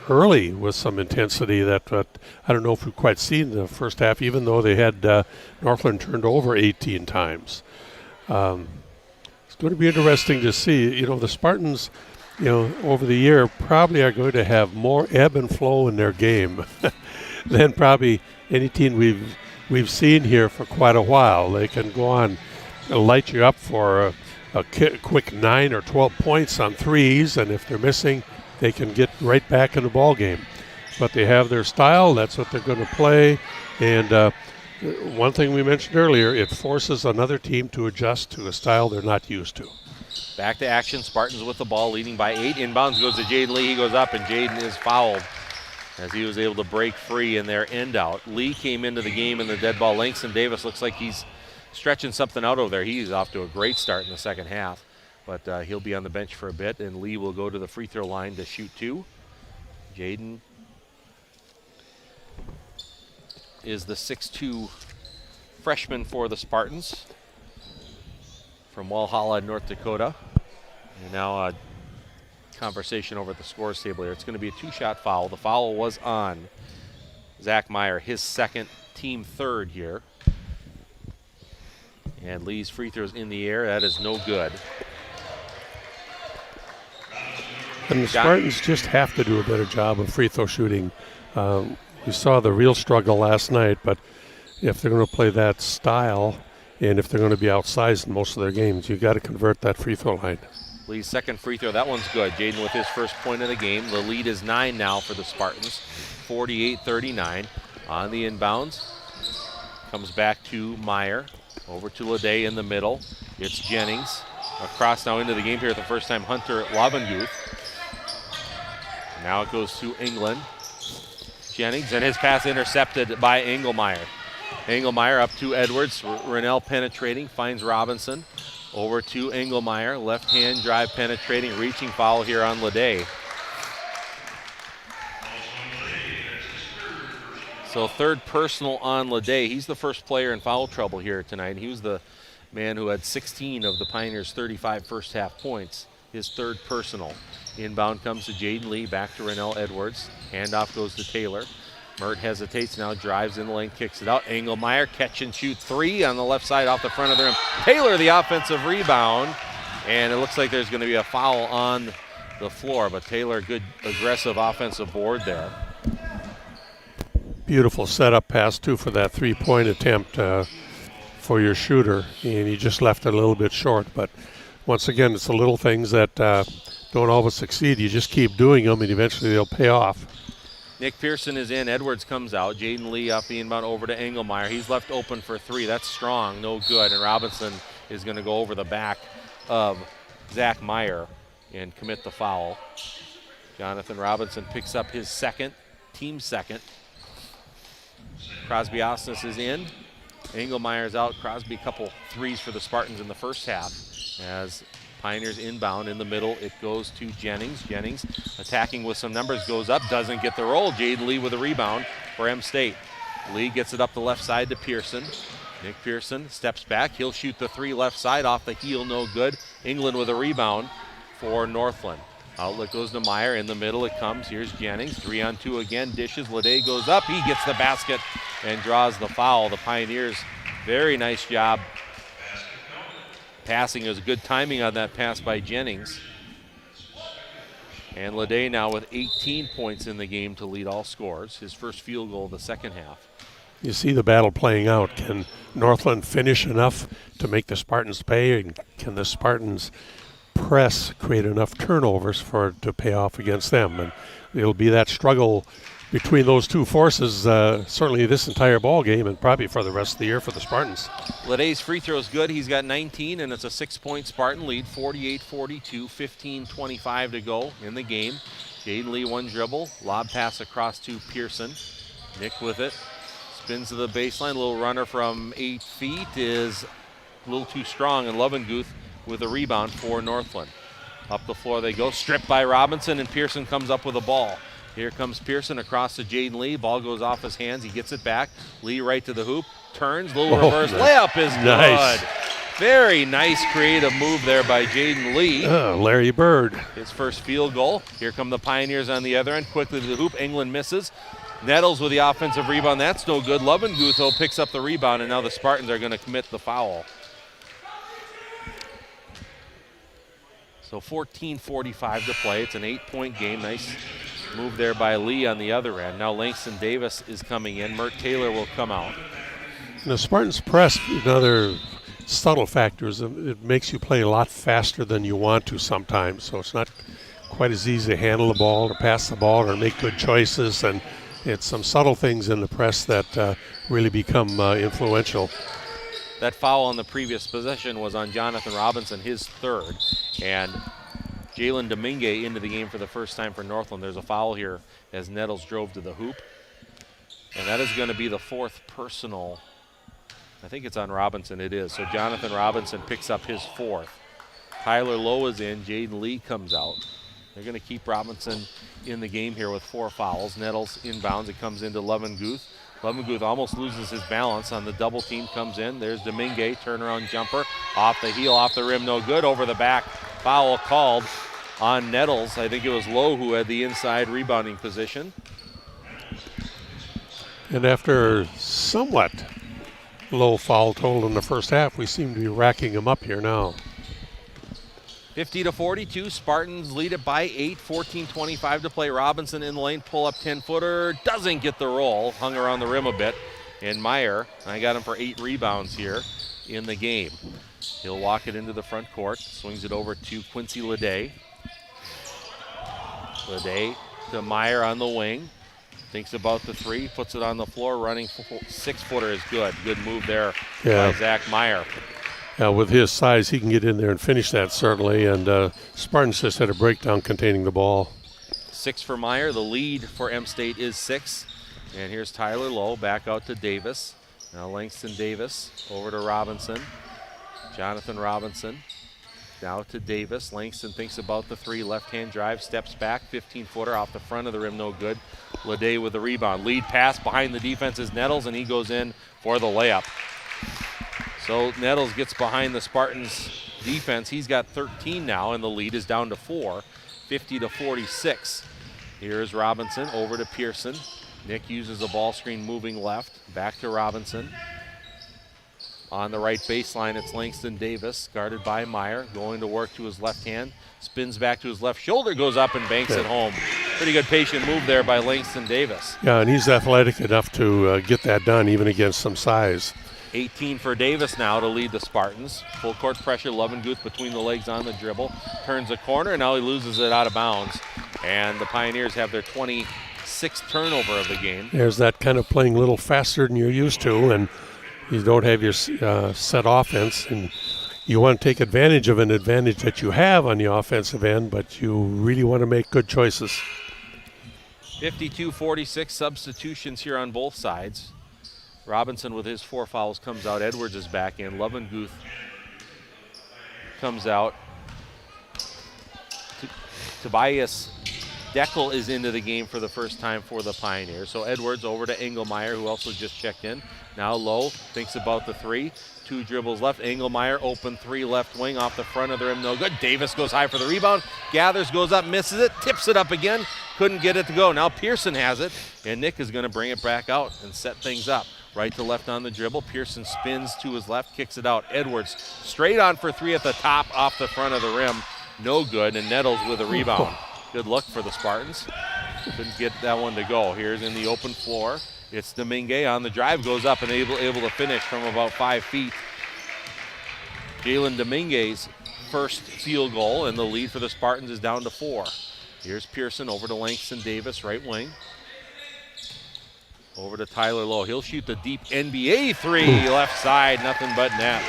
early with some intensity that I don't know if we've quite seen in the first half, even though they had Northland turned over 18 times. It's going to be interesting to see. The Spartans, over the year probably are going to have more ebb and flow in their game than probably any team we've seen here for quite a while. They can go on and light you up for a quick 9 or 12 points on threes, and if they're missing, they can get right back in the ball game. But they have their style. That's what they're going to play. And one thing we mentioned earlier, it forces another team to adjust to a style they're not used to. Back to action. Spartans with the ball, leading by 8. Inbounds goes to Jaden Lee. He goes up, and Jaden is fouled as he was able to break free in their end out. Lee came into the game in the dead ball. Langston Davis looks like he's stretching something out over there. He's off to a great start in the second half, but he'll be on the bench for a bit, and Lee will go to the free throw line to shoot 2. Jaden is the 6'2" freshman for the Spartans from Walhalla, North Dakota. And now a conversation over at the scores table here. It's going to be a 2-shot foul. The foul was on Zach Meyer, his second, team third here. And Lee's free throw's in the air. That is no good. And the Spartans just have to do a better job of free throw shooting. We saw the real struggle last night, but if they're going to play that style and if they're going to be outsized in most of their games, you've got to convert that free throw line. Lee's second free throw, that one's good. Jaden with his first point of the game. The lead is 9 now for the Spartans, 48-39. On the inbounds, comes back to Meyer, over to Leday in the middle. It's Jennings. Across now into the game here the first time, Hunter Lavenguth. Now it goes to England. Jennings, and his pass intercepted by Engelmeyer. Engelmeyer up to Edwards. Rennell penetrating, finds Robinson. Over to Engelmeyer, left hand drive penetrating, reaching foul here on Leday. So third personal on Leday. He's the first player in foul trouble here tonight. He was the man who had 16 of the Pioneers' 35 first half points. His third personal. Inbound comes to Jaden Lee, back to Rennell Edwards. Handoff goes to Taylor. Mert hesitates now, drives in the lane, kicks it out. Engelmeyer, catch and shoot 3 on the left side off the front of the rim. Taylor, the offensive rebound. And it looks like there's going to be a foul on the floor, but Taylor, good aggressive offensive board there. Beautiful setup pass, too, for that three-point attempt for your shooter. And he just left it a little bit short. But once again, it's the little things that don't always succeed. You just keep doing them, and eventually they'll pay off. Nick Pearson is in. Edwards comes out. Jaden Lee off the inbound over to Engelmeyer. He's left open for three. That's strong. No good. And Robinson is going to go over the back of Zach Meyer and commit the foul. Jonathan Robinson picks up his second, team second. Crosby Osnes is in. Engelmeyer's out. Crosby, a couple threes for the Spartans in the first half. As Pioneers inbound in the middle, it goes to Jennings. Jennings attacking with some numbers, goes up, doesn't get the roll. Jaden Lee with a rebound for M State. Lee gets it up the left side to Pearson. Nick Pearson steps back. He'll shoot the three left side off the heel, no good. England with a rebound for Northland. Outlet goes to Meyer. In the middle it comes. Here's Jennings. 3-on-2 again. Dishes. Lede goes up. He gets the basket and draws the foul. The Pioneers, very nice job passing. It was good timing on that pass by Jennings. And Lede now with 18 points in the game to lead all scores. His first field goal of the second half. You see the battle playing out. Can Northland finish enough to make the Spartans pay? And can the Spartans press create enough turnovers for it to pay off against them? And it'll be that struggle between those two forces, certainly this entire ball game and probably for the rest of the year for the Spartans. Lede's free throw is good. He's got 19, and it's a 6-point Spartan lead, 48-42, 15:25 to go in the game. Jaden Lee one dribble, lob pass across to Pearson. Nick with it, spins to the baseline. Little runner from 8 feet is a little too strong, and Lovenguth with a rebound for Northland. Up the floor they go, stripped by Robinson, and Pearson comes up with a ball. Here comes Pearson across to Jaden Lee. Ball goes off his hands. He gets it back. Lee right to the hoop. Turns. Little reverse layup is nice. good. Very nice creative move there by Jaden Lee. Larry Bird. His first field goal. Here come the Pioneers on the other end. Quickly to the hoop. England misses. Nettles with the offensive rebound. That's no good. Lovenguth, though, picks up the rebound, and now the Spartans are going to commit the foul. So 14:45 to play. It's an 8-point game. Nice move there by Lee on the other end. Now Langston Davis is coming in. Mert Taylor will come out. The Spartans press, another subtle factor is it makes you play a lot faster than you want to sometimes. So it's not quite as easy to handle the ball, to pass the ball, or make good choices. And it's some subtle things in the press that really become influential. That foul on the previous possession was on Jonathan Robinson, his third. And Jalen Domingue into the game for the first time for Northland. There's a foul here as Nettles drove to the hoop. And that is going to be the fourth personal. I think it's on Robinson. It is. So Jonathan Robinson picks up his fourth. Tyler Lowe is in. Jaden Lee comes out. They're going to keep Robinson in the game here with 4 fouls. Nettles inbounds. It comes into Lovenguth. Lovenguth almost loses his balance on the double team. Comes in. There's Domingue. Turnaround jumper. Off the heel, off the rim. No good. Over the back. Foul called on Nettles. I think it was Lowe who had the inside rebounding position. And after somewhat low foul total in the first half, we seem to be racking them up here now. 50-42, Spartans lead it by 8, 14:25 to play. Robinson in the lane, pull up 10-footer, doesn't get the roll, hung around the rim a bit. And Meyer, I got him for 8 rebounds here in the game. He'll walk it into the front court, swings it over to Quincy Lede. Lede to Meyer on the wing. Thinks about the three, puts it on the floor, running 6-footer is good. Good move there by Zach Meyer. With his size, he can get in there and finish that, certainly. And Spartans just had a breakdown containing the ball. 6 for Meyer. The lead for M State is 6. And here's Tyler Lowe back out to Davis. Now Langston Davis over to Robinson. Jonathan Robinson now to Davis. Langston thinks about the three. Left-hand drive, steps back. 15-footer off the front of the rim, no good. Lede with the rebound. Lead pass behind the defense is Nettles, and he goes in for the layup. So Nettles gets behind the Spartans' defense. He's got 13 now, and the lead is down to 4, 50-46. Here's Robinson over to Pearson. Nick uses a ball screen moving left. Back to Robinson. On the right baseline, it's Langston Davis, guarded by Meyer, going to work to his left hand. Spins back to his left shoulder, goes up and banks it home. Pretty good patient move there by Langston Davis. Yeah, and he's athletic enough to get that done even against some size. 18 for Davis now to lead the Spartans. Full court pressure, Lovenguth between the legs on the dribble. Turns the corner, and now he loses it out of bounds. And the Pioneers have their 26th turnover of the game. There's that kind of playing a little faster than you're used to, and you don't have your set offense, and you want to take advantage of an advantage that you have on the offensive end, but you really want to make good choices. 52-46 substitutions here on both sides. Robinson with his 4 fouls comes out. Edwards is back in. Lovenguth comes out. Tobias Deckel is into the game for the first time for the Pioneers. So Edwards over to Engelmeyer, who also just checked in. Now Lowe thinks about the 3. 2 dribbles left. Engelmeyer open 3 left wing off the front of the rim. No good. Davis goes high for the rebound. Gathers, goes up, misses it, tips it up again. Couldn't get it to go. Now Pearson has it, and Nick is going to bring it back out and set things up. Right to left on the dribble. Pearson spins to his left, kicks it out. Edwards straight on for 3 at the top off the front of the rim. No good, and Nettles with a rebound. Good luck for the Spartans. Couldn't get that one to go. Here's in the open floor. It's Domingue on the drive, goes up and able to finish from about 5 feet. Jalen Domingue's first field goal, and the lead for the Spartans is down to 4. Here's Pearson over to Langston Davis, right wing. Over to Tyler Lowe. He'll shoot the deep NBA 3, left side, nothing but net.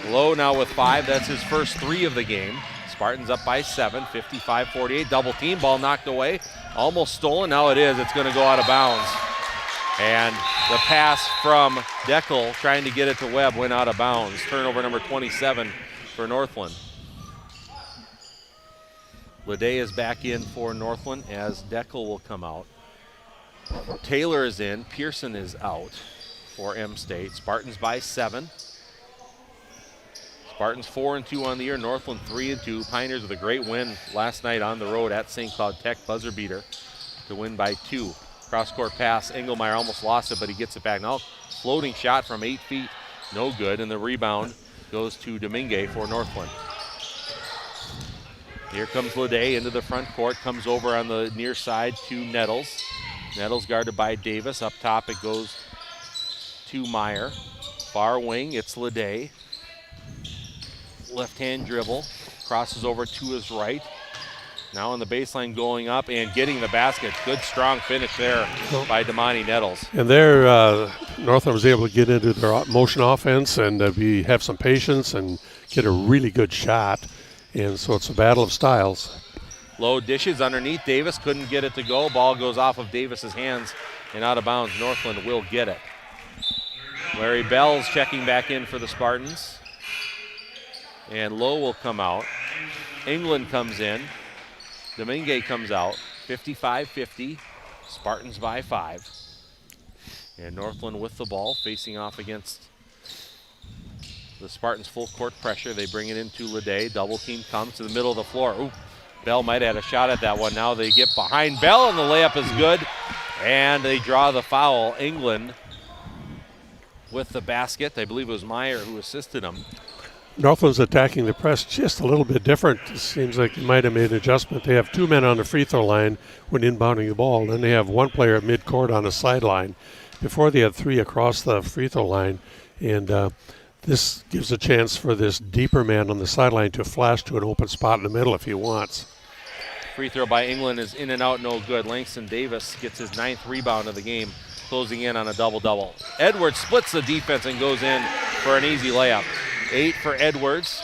Lowe now with 5. That's his first 3 of the game. Spartans up by 7, 55-48. Double team, ball knocked away. Almost stolen. Now it is. It's going to go out of bounds. And the pass from Deckel trying to get it to Webb went out of bounds. Turnover number 27 for Northland. Lede is back in for Northland as Deckel will come out. Taylor is in. Pearson is out for M-State. Spartans by 7. Spartans 4-2 on the year. Northland 3-2. Pioneers with a great win last night on the road at St. Cloud Tech. Buzzer beater to win by 2. Cross-court pass. Engelmeyer almost lost it, but he gets it back. Now floating shot from 8 feet. No good, and the rebound goes to Domingue for Northland. Here comes Lede into the front court. Comes over on the near side to Nettles. Nettles guarded by Davis. Up top it goes to Meyer. Far wing, it's Lede. Left-hand dribble. Crosses over to his right. Now on the baseline going up and getting the basket. Good strong finish there by Damani Nettles. And there, Northland was able to get into their motion offense and have some patience and get a really good shot. And so it's a battle of styles. Low dishes underneath. Davis couldn't get it to go. Ball goes off of Davis's hands and out of bounds. Northland will get it. Larry Bell's checking back in for the Spartans. And Lowe will come out. England comes in. Domingue comes out. 55-50. Spartans by 5. And Northland with the ball, facing off against the Spartans' full court pressure. They bring it into Lede. Double team comes to the middle of the floor. Ooh, Bell might have had a shot at that one. Now they get behind Bell, and the layup is good. And they draw the foul. England with the basket. I believe it was Meyer who assisted him. Northland's attacking the press just a little bit different. It seems like they might have made an adjustment. They have 2 men on the free throw line when inbounding the ball. Then they have 1 player at midcourt on the sideline. Before they had 3 across the free throw line. And this gives a chance for this deeper man on the sideline to flash to an open spot in the middle if he wants. Free throw by England is in and out, no good. Langston Davis gets his 9th rebound of the game, closing in on a double-double. Edwards splits the defense and goes in for an easy layup. 8 for Edwards.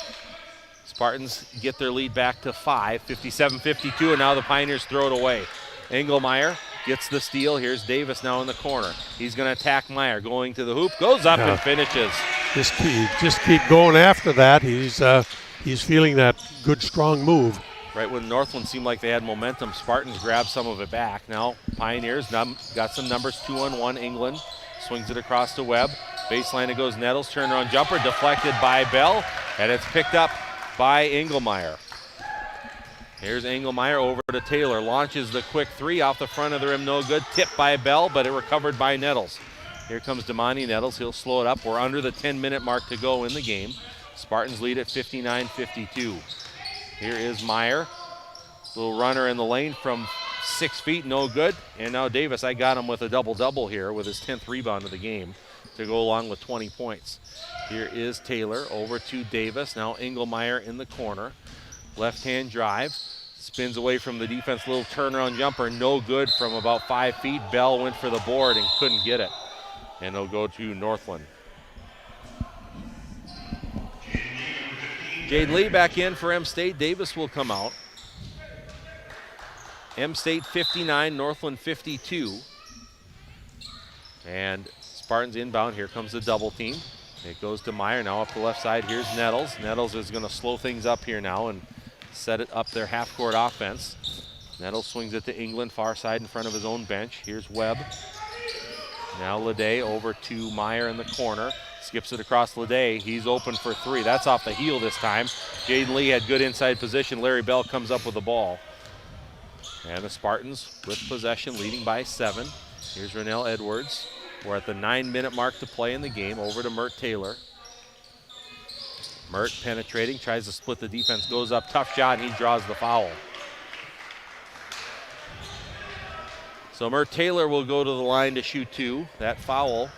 Spartans get their lead back to 5, 57-52, and now the Pioneers throw it away. Engelmeyer gets the steal. Here's Davis now in the corner. He's going to attack Meyer, going to the hoop, goes up and finishes. Just keep going after that. He's feeling that good, strong move. Right when Northland seemed like they had momentum, Spartans grabbed some of it back. Now Pioneers got some numbers, 2-on-1. England swings it across to Webb. Baseline it goes Nettles, turnaround jumper, deflected by Bell, and it's picked up by Engelmeyer. Here's Engelmeyer over to Taylor, launches the quick 3 off the front of the rim, no good. Tipped by Bell, but it recovered by Nettles. Here comes Damani Nettles, he'll slow it up. We're under the 10-minute mark to go in the game. Spartans lead at 59-52. Here is Meyer, little runner in the lane from 6 feet, no good. And now Davis, I got him with a double-double here with his 10th rebound of the game. to go along with 20 points. Here is Taylor over to Davis. Now Engelmeyer in the corner. Left-hand drive. Spins away from the defense. Little turnaround jumper. No good from about 5 feet. Bell went for the board and couldn't get it. And they'll go to Northland. Jaden Lee back in for M State. Davis will come out. M State 59, Northland 52. And Spartans inbound. Here comes the double team. It goes to Meyer. Now up the left side. Here's Nettles. Nettles is going to slow things up here now and set it up their half-court offense. Nettles swings it to England, far side in front of his own bench. Here's Webb. Now Leday over to Meyer in the corner. Skips it across Leday. He's open for 3. That's off the heel this time. Jaden Lee had good inside position. Larry Bell comes up with the ball. And the Spartans with possession, leading by 7. Here's Rennell Edwards. We're at the 9-minute mark to play in the game. Over to Mert Taylor. Mert penetrating, tries to split the defense, goes up, tough shot, and he draws the foul. So Mert Taylor will go to the line to shoot 2. That foul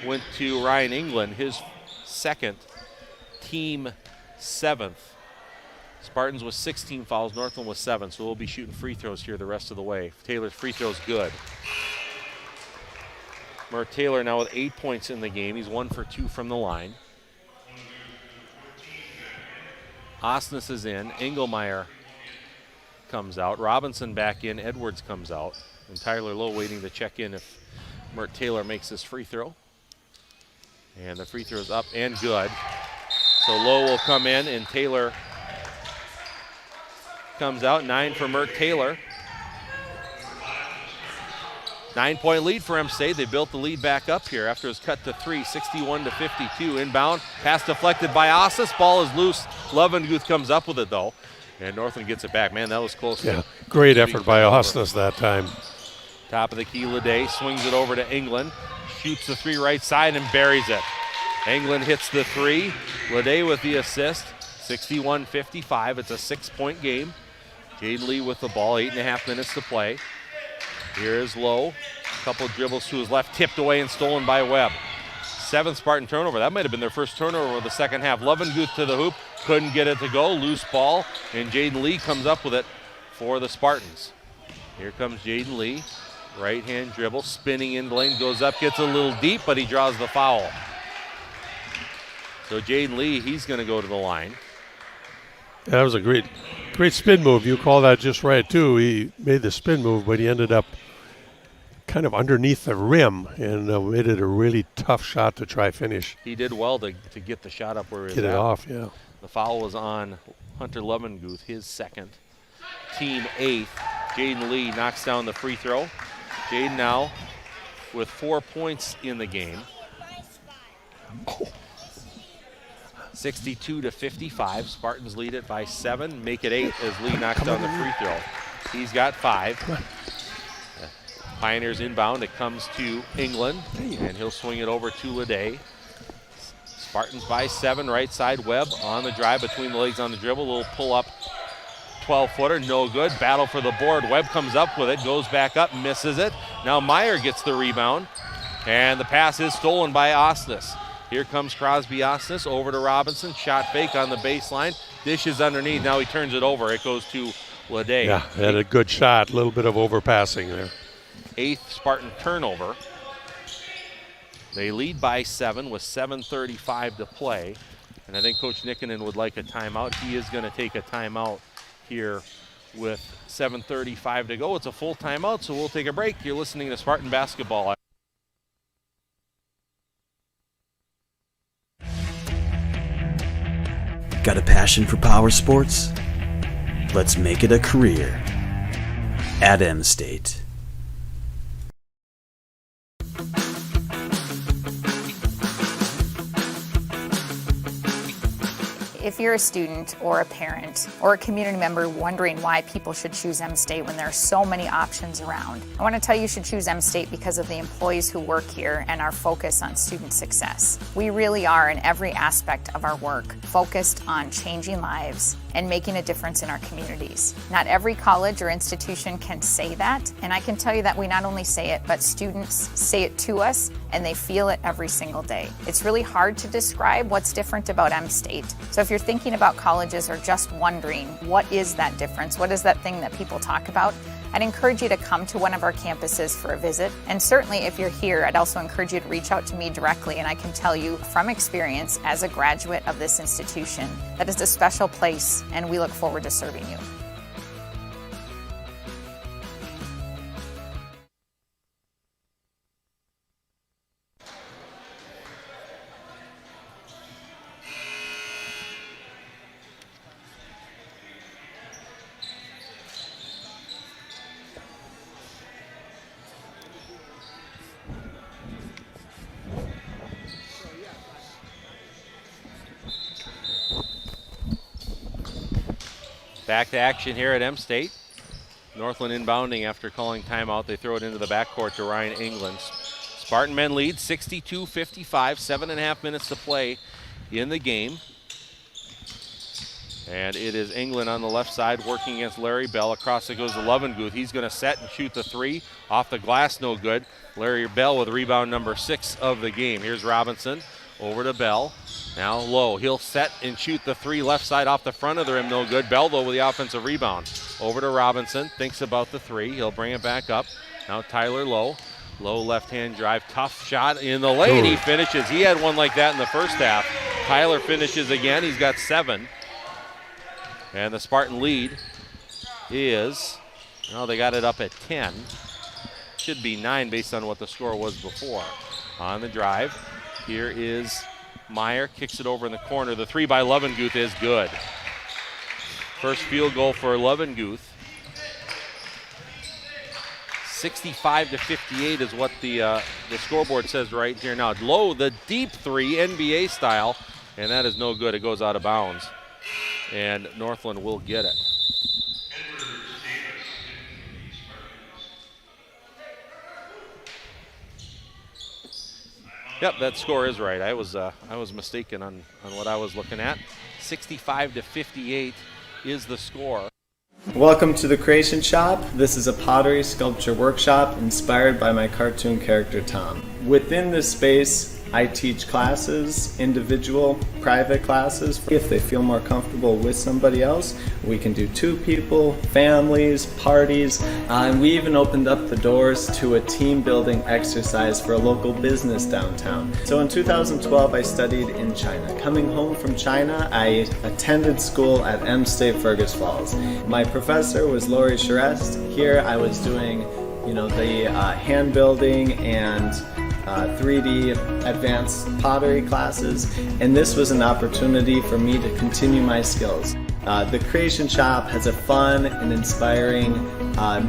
went to Ryan England, his second, team 7th. Spartans with 16 fouls, Northland with 7, so we'll be shooting free throws here the rest of the way. Taylor's free throw's good. Mert Taylor now with 8 points in the game. He's 1 for 2 from the line. Osnes is in. Engelmeyer comes out. Robinson back in. Edwards comes out. And Tyler Lowe waiting to check in if Mert Taylor makes this free throw. And the free throw is up and good. So Lowe will come in and Taylor comes out. 9 for Mert Taylor. 9-point lead for M State. They built the lead back up here after it was cut to 3, 61-52. Inbound, pass deflected by Osnes. Ball is loose. Lovenguth comes up with it though, and Northland gets it back. Man, that was close. Yeah, great effort by Osnes that time. Top of the key, Leday swings it over to England. Shoots the 3 right side and buries it. England hits the 3. Leday with the assist. 61-55. It's a 6-point game. Jaden Lee with the ball. 8.5 minutes to play. Here's Lowe. A couple dribbles to his left, tipped away and stolen by Webb. 7th Spartan turnover. That might have been their first turnover of the second half. Lovenguth to the hoop. Couldn't get it to go. Loose ball. And Jaden Lee comes up with it for the Spartans. Here comes Jaden Lee. Right-hand dribble. Spinning in the lane. Goes up. Gets a little deep, but he draws the foul. So Jaden Lee, he's going to go to the line. Yeah, that was a great spin move. You call that just right, too. He made the spin move, but he ended up kind of underneath the rim and made it a really tough shot to try finish. He did well to get the shot up where he was Get it at. off, yeah. The foul was on Hunter Lovenguth, his second. Team 8th. Jaden Lee knocks down the free throw. Jaden now with 4 points in the game. 62-55. Spartans lead it by 7. Make it 8 as Lee knocks down the free throw. He's got 5. Pioneers inbound. It comes to England, and he'll swing it over to Leday. Spartans by 7. Right side, Webb on the drive between the legs on the dribble. A little pull-up 12-footer, no good. Battle for the board. Webb comes up with it, goes back up, misses it. Now Meyer gets the rebound, and the pass is stolen by Osnes. Here comes Crosby Osnes over to Robinson. Shot fake on the baseline. Dishes underneath. Now he turns it over. It goes to Leday. Yeah, had a good shot. A little bit of overpassing there. 8th Spartan turnover. They lead by 7 with 7:35 to play. And I think Coach Nikkinen would like a timeout. He is going to take a timeout here with 7:35 to go. It's a full timeout, so we'll take a break. You're listening to Spartan Basketball. Got a passion for power sports? Let's make it a career at M State. If you're a student or a parent or a community member wondering why people should choose M State when there are so many options around, I want to tell you you should choose M State because of the employees who work here and our focus on student success. We really are, in every aspect of our work, focused on changing lives and making a difference in our communities. Not every college or institution can say that, and I can tell you that we not only say it, but students say it to us, and they feel it every single day. It's really hard to describe what's different about M-State. So if you're thinking about colleges or just wondering, what is that difference? What is that thing that people talk about? I'd encourage you to come to one of our campuses for a visit. And certainly if you're here, I'd also encourage you to reach out to me directly, and I can tell you from experience as a graduate of this institution that it's a special place, and we look forward to serving you. Back to action here at M-State. Northland inbounding after calling timeout. They throw it into the backcourt to Ryan England. Spartan men lead 62-55, 7.5 minutes to play in the game. And it is England on the left side working against Larry Bell. Across it goes to Lovenguth. He's going to set and shoot the three. Off the glass, no good. Larry Bell with rebound number 6 of the game. Here's Robinson over to Bell. Now low. He'll set and shoot the three left side off the front of the rim, no good. Bell, though, with the offensive rebound. Over to Robinson. Thinks about the three. He'll bring it back up. Now Tyler Lowe. Low left-hand drive. Tough shot in the lane. He finishes. He had one like that in the first half. Tyler finishes again. He's got 7. And the Spartan lead is, well, they got it up at 10. Should be 9 based on what the score was before. On the drive, here is Meyer, kicks it over in the corner. The three by Lovenguth is good. First field goal for Lovenguth. 65-58 is what the scoreboard says right here now. Low, the deep three, NBA style, and that is no good. It goes out of bounds, and Northland will get it. Yep, that score is right. I was mistaken on what I was looking at. 65-58 is the score. Welcome to the Creation Shop. This is a pottery sculpture workshop inspired by my cartoon character Tom. Within this space, I teach classes, individual, private classes. If they feel more comfortable with somebody else, we can do 2 people, families, parties, and we even opened up the doors to a team building exercise for a local business downtown. So in 2012, I studied in China. Coming home from China, I attended school at M-State Fergus Falls. My professor was Lori Charest. Here I was doing, the hand building and 3D advanced pottery classes, and this was an opportunity for me to continue my skills. The Creation Shop has a fun and inspiring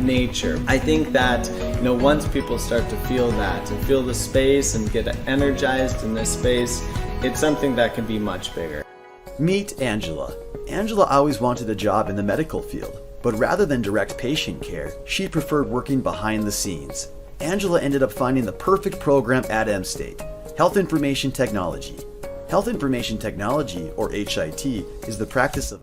nature. I think that once people start to feel that and feel the space and get energized in this space, it's something that can be much bigger. Meet Angela. Angela always wanted a job in the medical field, but rather than direct patient care, she preferred working behind the scenes. Angela ended up finding the perfect program at M-State, Health Information Technology. Health Information Technology, or HIT, is the practice of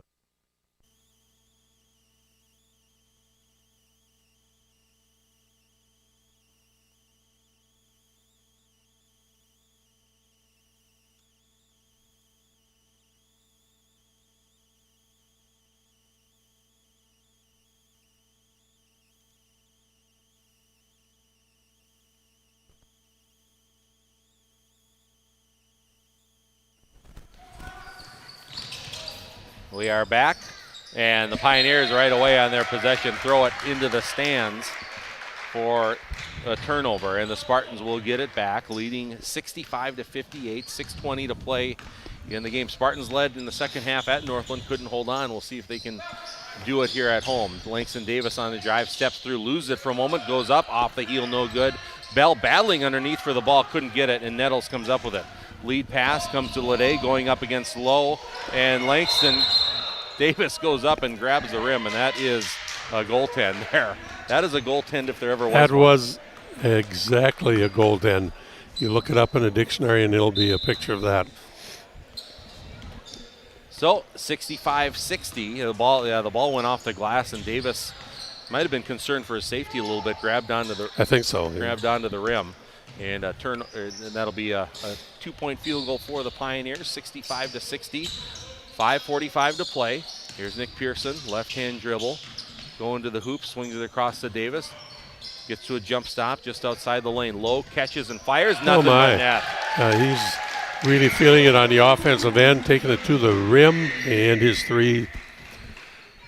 We are back, and the Pioneers right away on their possession throw it into the stands for a turnover, and the Spartans will get it back, leading 65-58, 6:20 to play in the game. Spartans led in the second half at Northland, couldn't hold on. We'll see if they can do it here at home. Langston Davis on the drive, steps through, loses it for a moment, goes up, off the heel, no good. Bell battling underneath for the ball, couldn't get it, and Nettles comes up with it. Lead pass comes to Lede, going up against Lowe, and Langston Davis goes up and grabs the rim, and that is a goaltend there. That is a goaltend if there ever was That one. was exactly a goaltend. You look it up in a dictionary and it'll be a picture of that. So 65-60. The ball went off the glass, and Davis might have been concerned for his safety a little bit. Grabbed onto the. I think so. Grabbed onto the rim, and and that'll be a 2-point field goal for the Pioneers. 65-60. 5:45 to play. Here's Nick Pearson, left-hand dribble, going to the hoop, swings it across to Davis. Gets to a jump stop just outside the lane. Low, catches and fires. Nothing but net. He's really feeling it on the offensive end, taking it to the rim, and his three.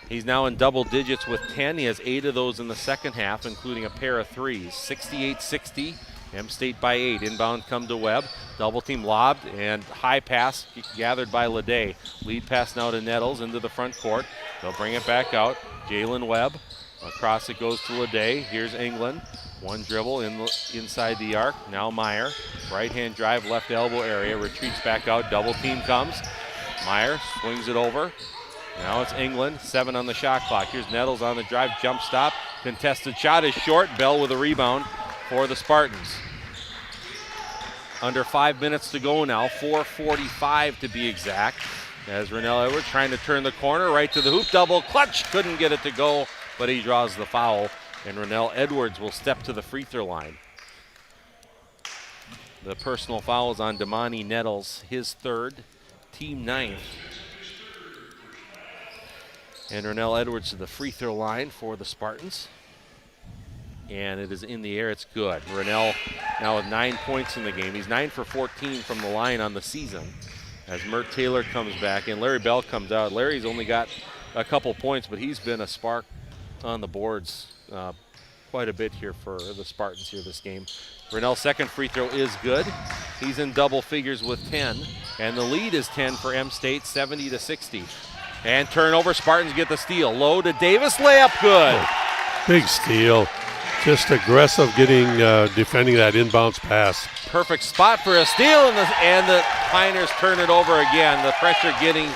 He's now in double digits with 10. He has 8 of those in the second half, including a pair of threes. 68-60. M-State by 8. Inbound come to Webb. Double team lobbed and high pass gathered by Leday. Lead pass now to Nettles into the front court. They'll bring it back out. Jalen Webb. Across it goes to Leday. Here's England. One dribble inside the arc. Now Meyer. Right-hand drive, left elbow area. Retreats back out. Double team comes. Meyer swings it over. Now it's England. 7 on the shot clock. Here's Nettles on the drive. Jump stop. Contested shot is short. Bell with a rebound for the Spartans. Under 5 minutes to go now. 4:45 to be exact. As Rennell Edwards trying to turn the corner. Right to the hoop. Double clutch. Couldn't get it to go, but he draws the foul. And Rennell Edwards will step to the free throw line. The personal foul is on Damani Nettles, his third, team 9th. And Rennell Edwards to the free throw line for the Spartans. And it is in the air, it's good. Rennell now with 9 points in the game. He's 9 for 14 from the line on the season. As Mert Taylor comes back and Larry Bell comes out. Larry's only got a couple points, but he's been a spark on the boards quite a bit here for the Spartans here this game. Rennell's second free throw is good. He's in double figures with 10, and the lead is 10 for M-State, 70-60. And turnover, Spartans get the steal. Low to Davis, layup good. Big steal. Just aggressive defending that inbounds pass. Perfect spot for a steal, and the Pioneers turn it over again. The pressure getting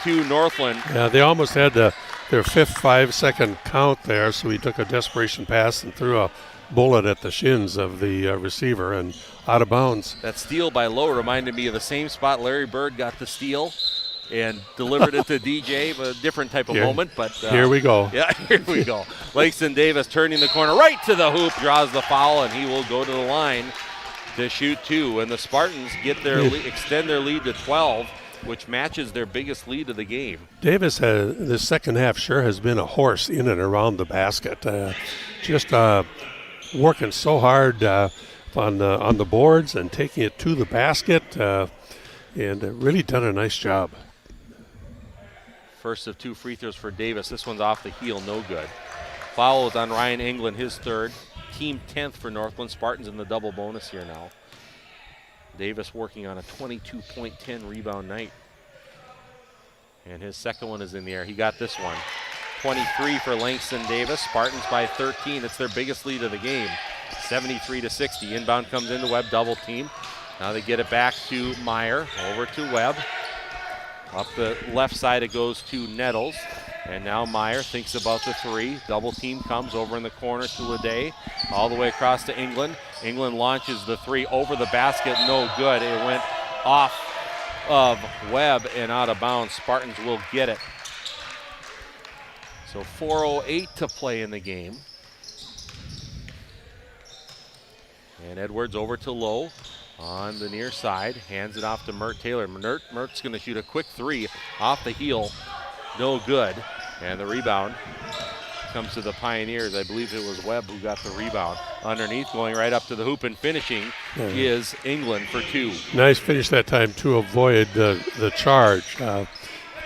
to Northland. Yeah, they almost had their 5th 5-second count there, so he took a desperation pass and threw a bullet at the shins of the receiver and out of bounds. That steal by Lowe reminded me of the same spot Larry Bird got the steal and delivered it to DJ, but a different type of moment. But here we go. Yeah, here we go. Langston Davis turning the corner right to the hoop, draws the foul, and he will go to the line to shoot 2. And the Spartans get their extend their lead to 12, which matches their biggest lead of the game. Davis, the second half sure has been a horse in and around the basket. Just working so hard on the boards and taking it to the basket, and really done a nice job. First of 2 free throws for Davis. This one's off the heel, no good. Foul is on Ryan England, his third. Team 10th for Northland. Spartans in the double bonus here now. Davis working on a 22.10 rebound night. And his second one is in the air. He got this one. 23 for Langston Davis. Spartans by 13. It's their biggest lead of the game. 73-60. Inbound comes into Webb, double team. Now they get it back to Meyer. Over to Webb. Up the left side it goes to Nettles. And now Meyer thinks about the 3. Double team comes over in the corner to Leday. All the way across to England. England launches the 3 over the basket. No good. It went off of Webb and out of bounds. Spartans will get it. So 4:08 to play in the game. And Edwards over to Lowe on the near side. Hands it off to Mert Taylor. Mert's going to shoot a quick 3 off the heel. No good. And the rebound comes to the Pioneers. I believe it was Webb who got the rebound. Underneath, going right up to the hoop and finishing is England for 2. Nice finish that time to avoid the charge.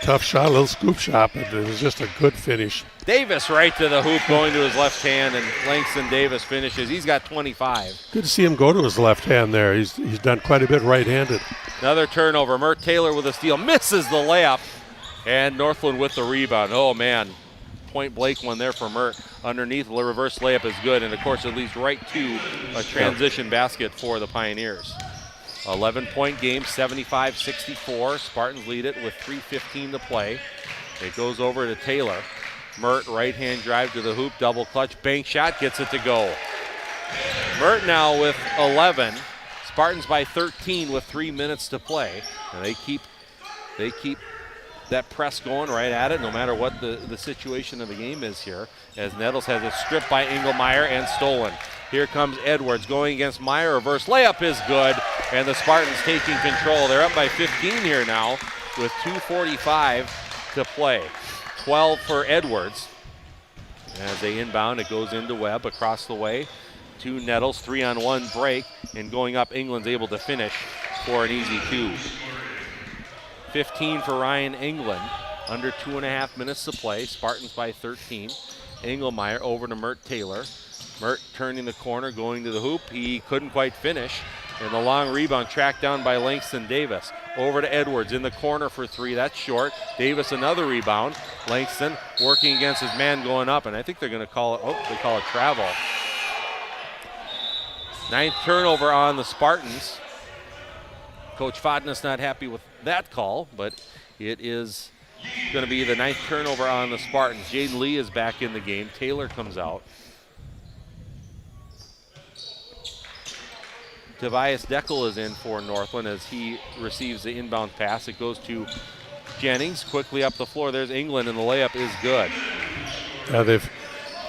Tough shot, a little scoop shot, but it was just a good finish. Davis right to the hoop, going to his left hand, and Langston Davis finishes. He's got 25. Good to see him go to his left hand there. He's done quite a bit right-handed. Another turnover. Mert Taylor with a steal, misses the layup, and Northland with the rebound. Oh, man. Point blank one there for Mert. Underneath, the reverse layup is good, and, of course, it leads right to a transition basket for the Pioneers. 11-point game, 75-64. Spartans lead it with 3:15 to play. It goes over to Taylor. Mert, right-hand drive to the hoop, double clutch, bank shot, gets it to go. Mert now with 11. Spartans by 13 with 3 minutes to play. And they keep that press going right at it, no matter what the situation of the game is here, as Nettles has it stripped by Engelmeyer and stolen. Here comes Edwards going against Meyer. Reverse layup is good, and the Spartans taking control. They're up by 15 here now with 2:45 to play. 12 for Edwards. As they inbound, it goes into Webb across the way to Nettles. 3-on-1 break, and going up, England's able to finish for an easy 2. 15 for Ryan England. Under 2.5 minutes to play. Spartans by 13. Engelmeyer over to Mert Taylor. Mert turning the corner, going to the hoop. He couldn't quite finish. And the long rebound tracked down by Langston Davis. Over to Edwards in the corner for 3. That's short. Davis another rebound. Langston working against his man going up. And I think they're going to call it, they call it travel. 9th turnover on the Spartans. Coach Fodna's not happy with that call, but it is going to be the 9th turnover on the Spartans. Jaden Lee is back in the game. Taylor comes out. Tobias Deckel is in for Northland as he receives the inbound pass. It goes to Jennings quickly up the floor. There's England, and the layup is good. Yeah, they've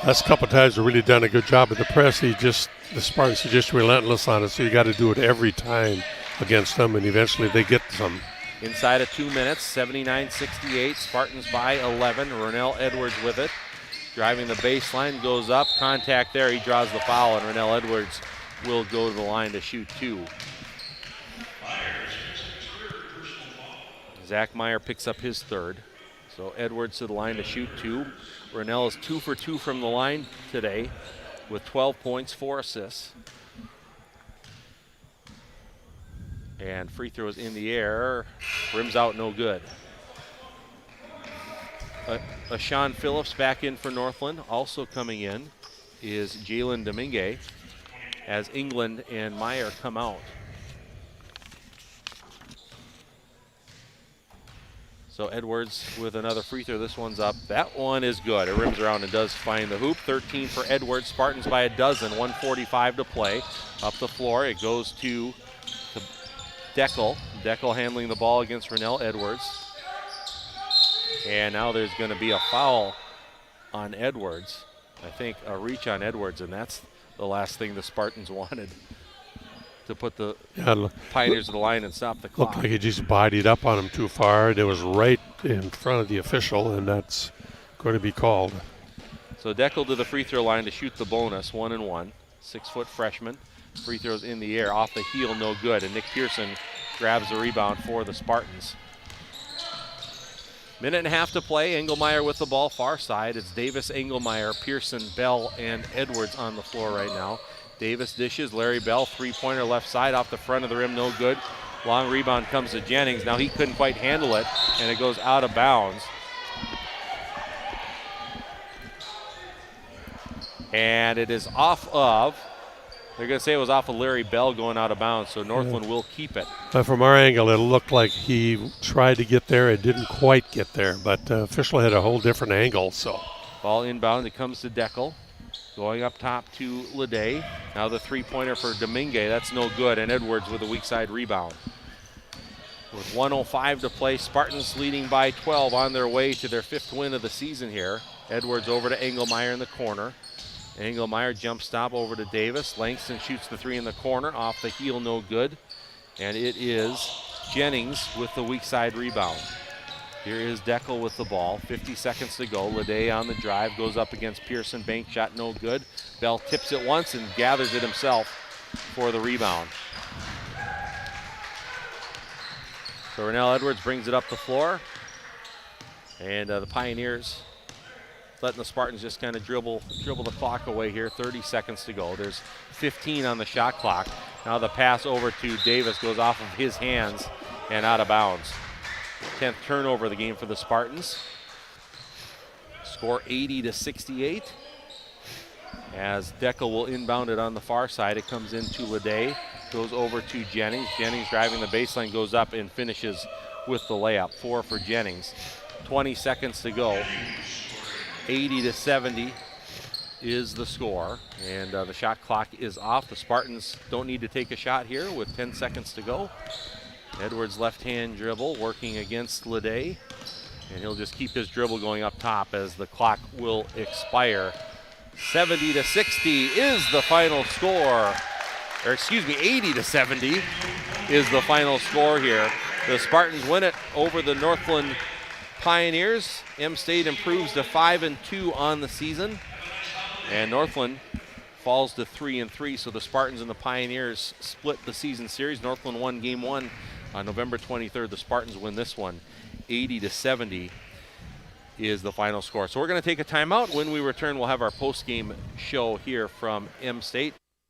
last couple of times they've really done a good job with the press. The Spartans are just relentless on it, so you got to do it every time against them, and eventually they get some. Inside of 2 minutes, 79-68. Spartans by 11. Ronell Edwards with it. Driving the baseline, goes up. Contact there. He draws the foul, and Ronell Edwards will go to the line to shoot 2. Zach Meyer picks up his 3rd. So Edwards to the line to shoot 2. Ronell is 2 for 2 from the line today with 12 points, 4 assists. And free throws in the air. Rims out, no good. Sean Phillips back in for Northland. Also coming in is Jalen Domingue as England and Meyer come out. So Edwards with another free throw. This one's up. That one is good. It rims around and does find the hoop. 13 for Edwards. Spartans by a dozen. 1:45 to play. Up the floor. It goes to Deckel. Deckel handling the ball against Ronell Edwards. And now there's going to be a foul on Edwards. I think a reach on Edwards, and that's the last thing the Spartans wanted, to put the Pioneers to the line and stop the clock. Looked like he just bodied up on him too far. It was right in front of the official, and that's going to be called. So Deckel to the free throw line to shoot the bonus, 1-1. 6-foot freshman. Free throws in the air, off the heel, no good. And Nick Pearson grabs the rebound for the Spartans. 1.5 minutes to play. Engelmeyer with the ball, far side. It's Davis, Engelmeyer, Pearson, Bell, and Edwards on the floor right now. Davis dishes, Larry Bell, 3-pointer left side off the front of the rim, no good. Long rebound comes to Jennings. Now he couldn't quite handle it, and it goes out of bounds. And it is off of, they're going to say it was off of Larry Bell going out of bounds, so Northland will keep it. From our angle, it looked like he tried to get there and didn't quite get there, but the official had a whole different angle. So ball inbound, it comes to Deckel. Going up top to Leday. Now the 3-pointer for Domingue, that's no good, and Edwards with a weak side rebound. With 1:05 to play, Spartans leading by 12 on their way to their 5th win of the season here. Edwards over to Engelmeyer in the corner. Engelmeyer jump stop over to Davis. Langston shoots the 3 in the corner. Off the heel, no good. And it is Jennings with the weak side rebound. Here is Deckel with the ball. 50 seconds to go. Leday on the drive. Goes up against Pearson. Bank shot, no good. Bell tips it once and gathers it himself for the rebound. So Ronell Edwards brings it up the floor. And the Pioneers letting the Spartans just kind of dribble the clock away here. 30 seconds to go. There's 15 on the shot clock. Now the pass over to Davis goes off of his hands and out of bounds. 10th turnover of the game for the Spartans. Score 80-68. As Deckel will inbound it on the far side. It comes into Leday. Goes over to Jennings. Jennings driving the baseline, goes up and finishes with the layup. 4 for Jennings. 20 seconds to go. 80-70 is the score, and the shot clock is off. The Spartans don't need to take a shot here with 10 seconds to go. Edwards left hand dribble working against Leday. And he'll just keep his dribble going up top as the clock will expire. 70-60 is the final score. Or excuse me, 80-70 is the final score here. The Spartans win it over the Northland Pioneers. M-State improves to 5-2 on the season. And Northland falls to 3-3, so the Spartans and the Pioneers split the season series. Northland won game 1 on November 23rd. The Spartans win this one. 80-70 is the final score. So we're going to take a timeout. When we return, we'll have our post-game show here from M-State.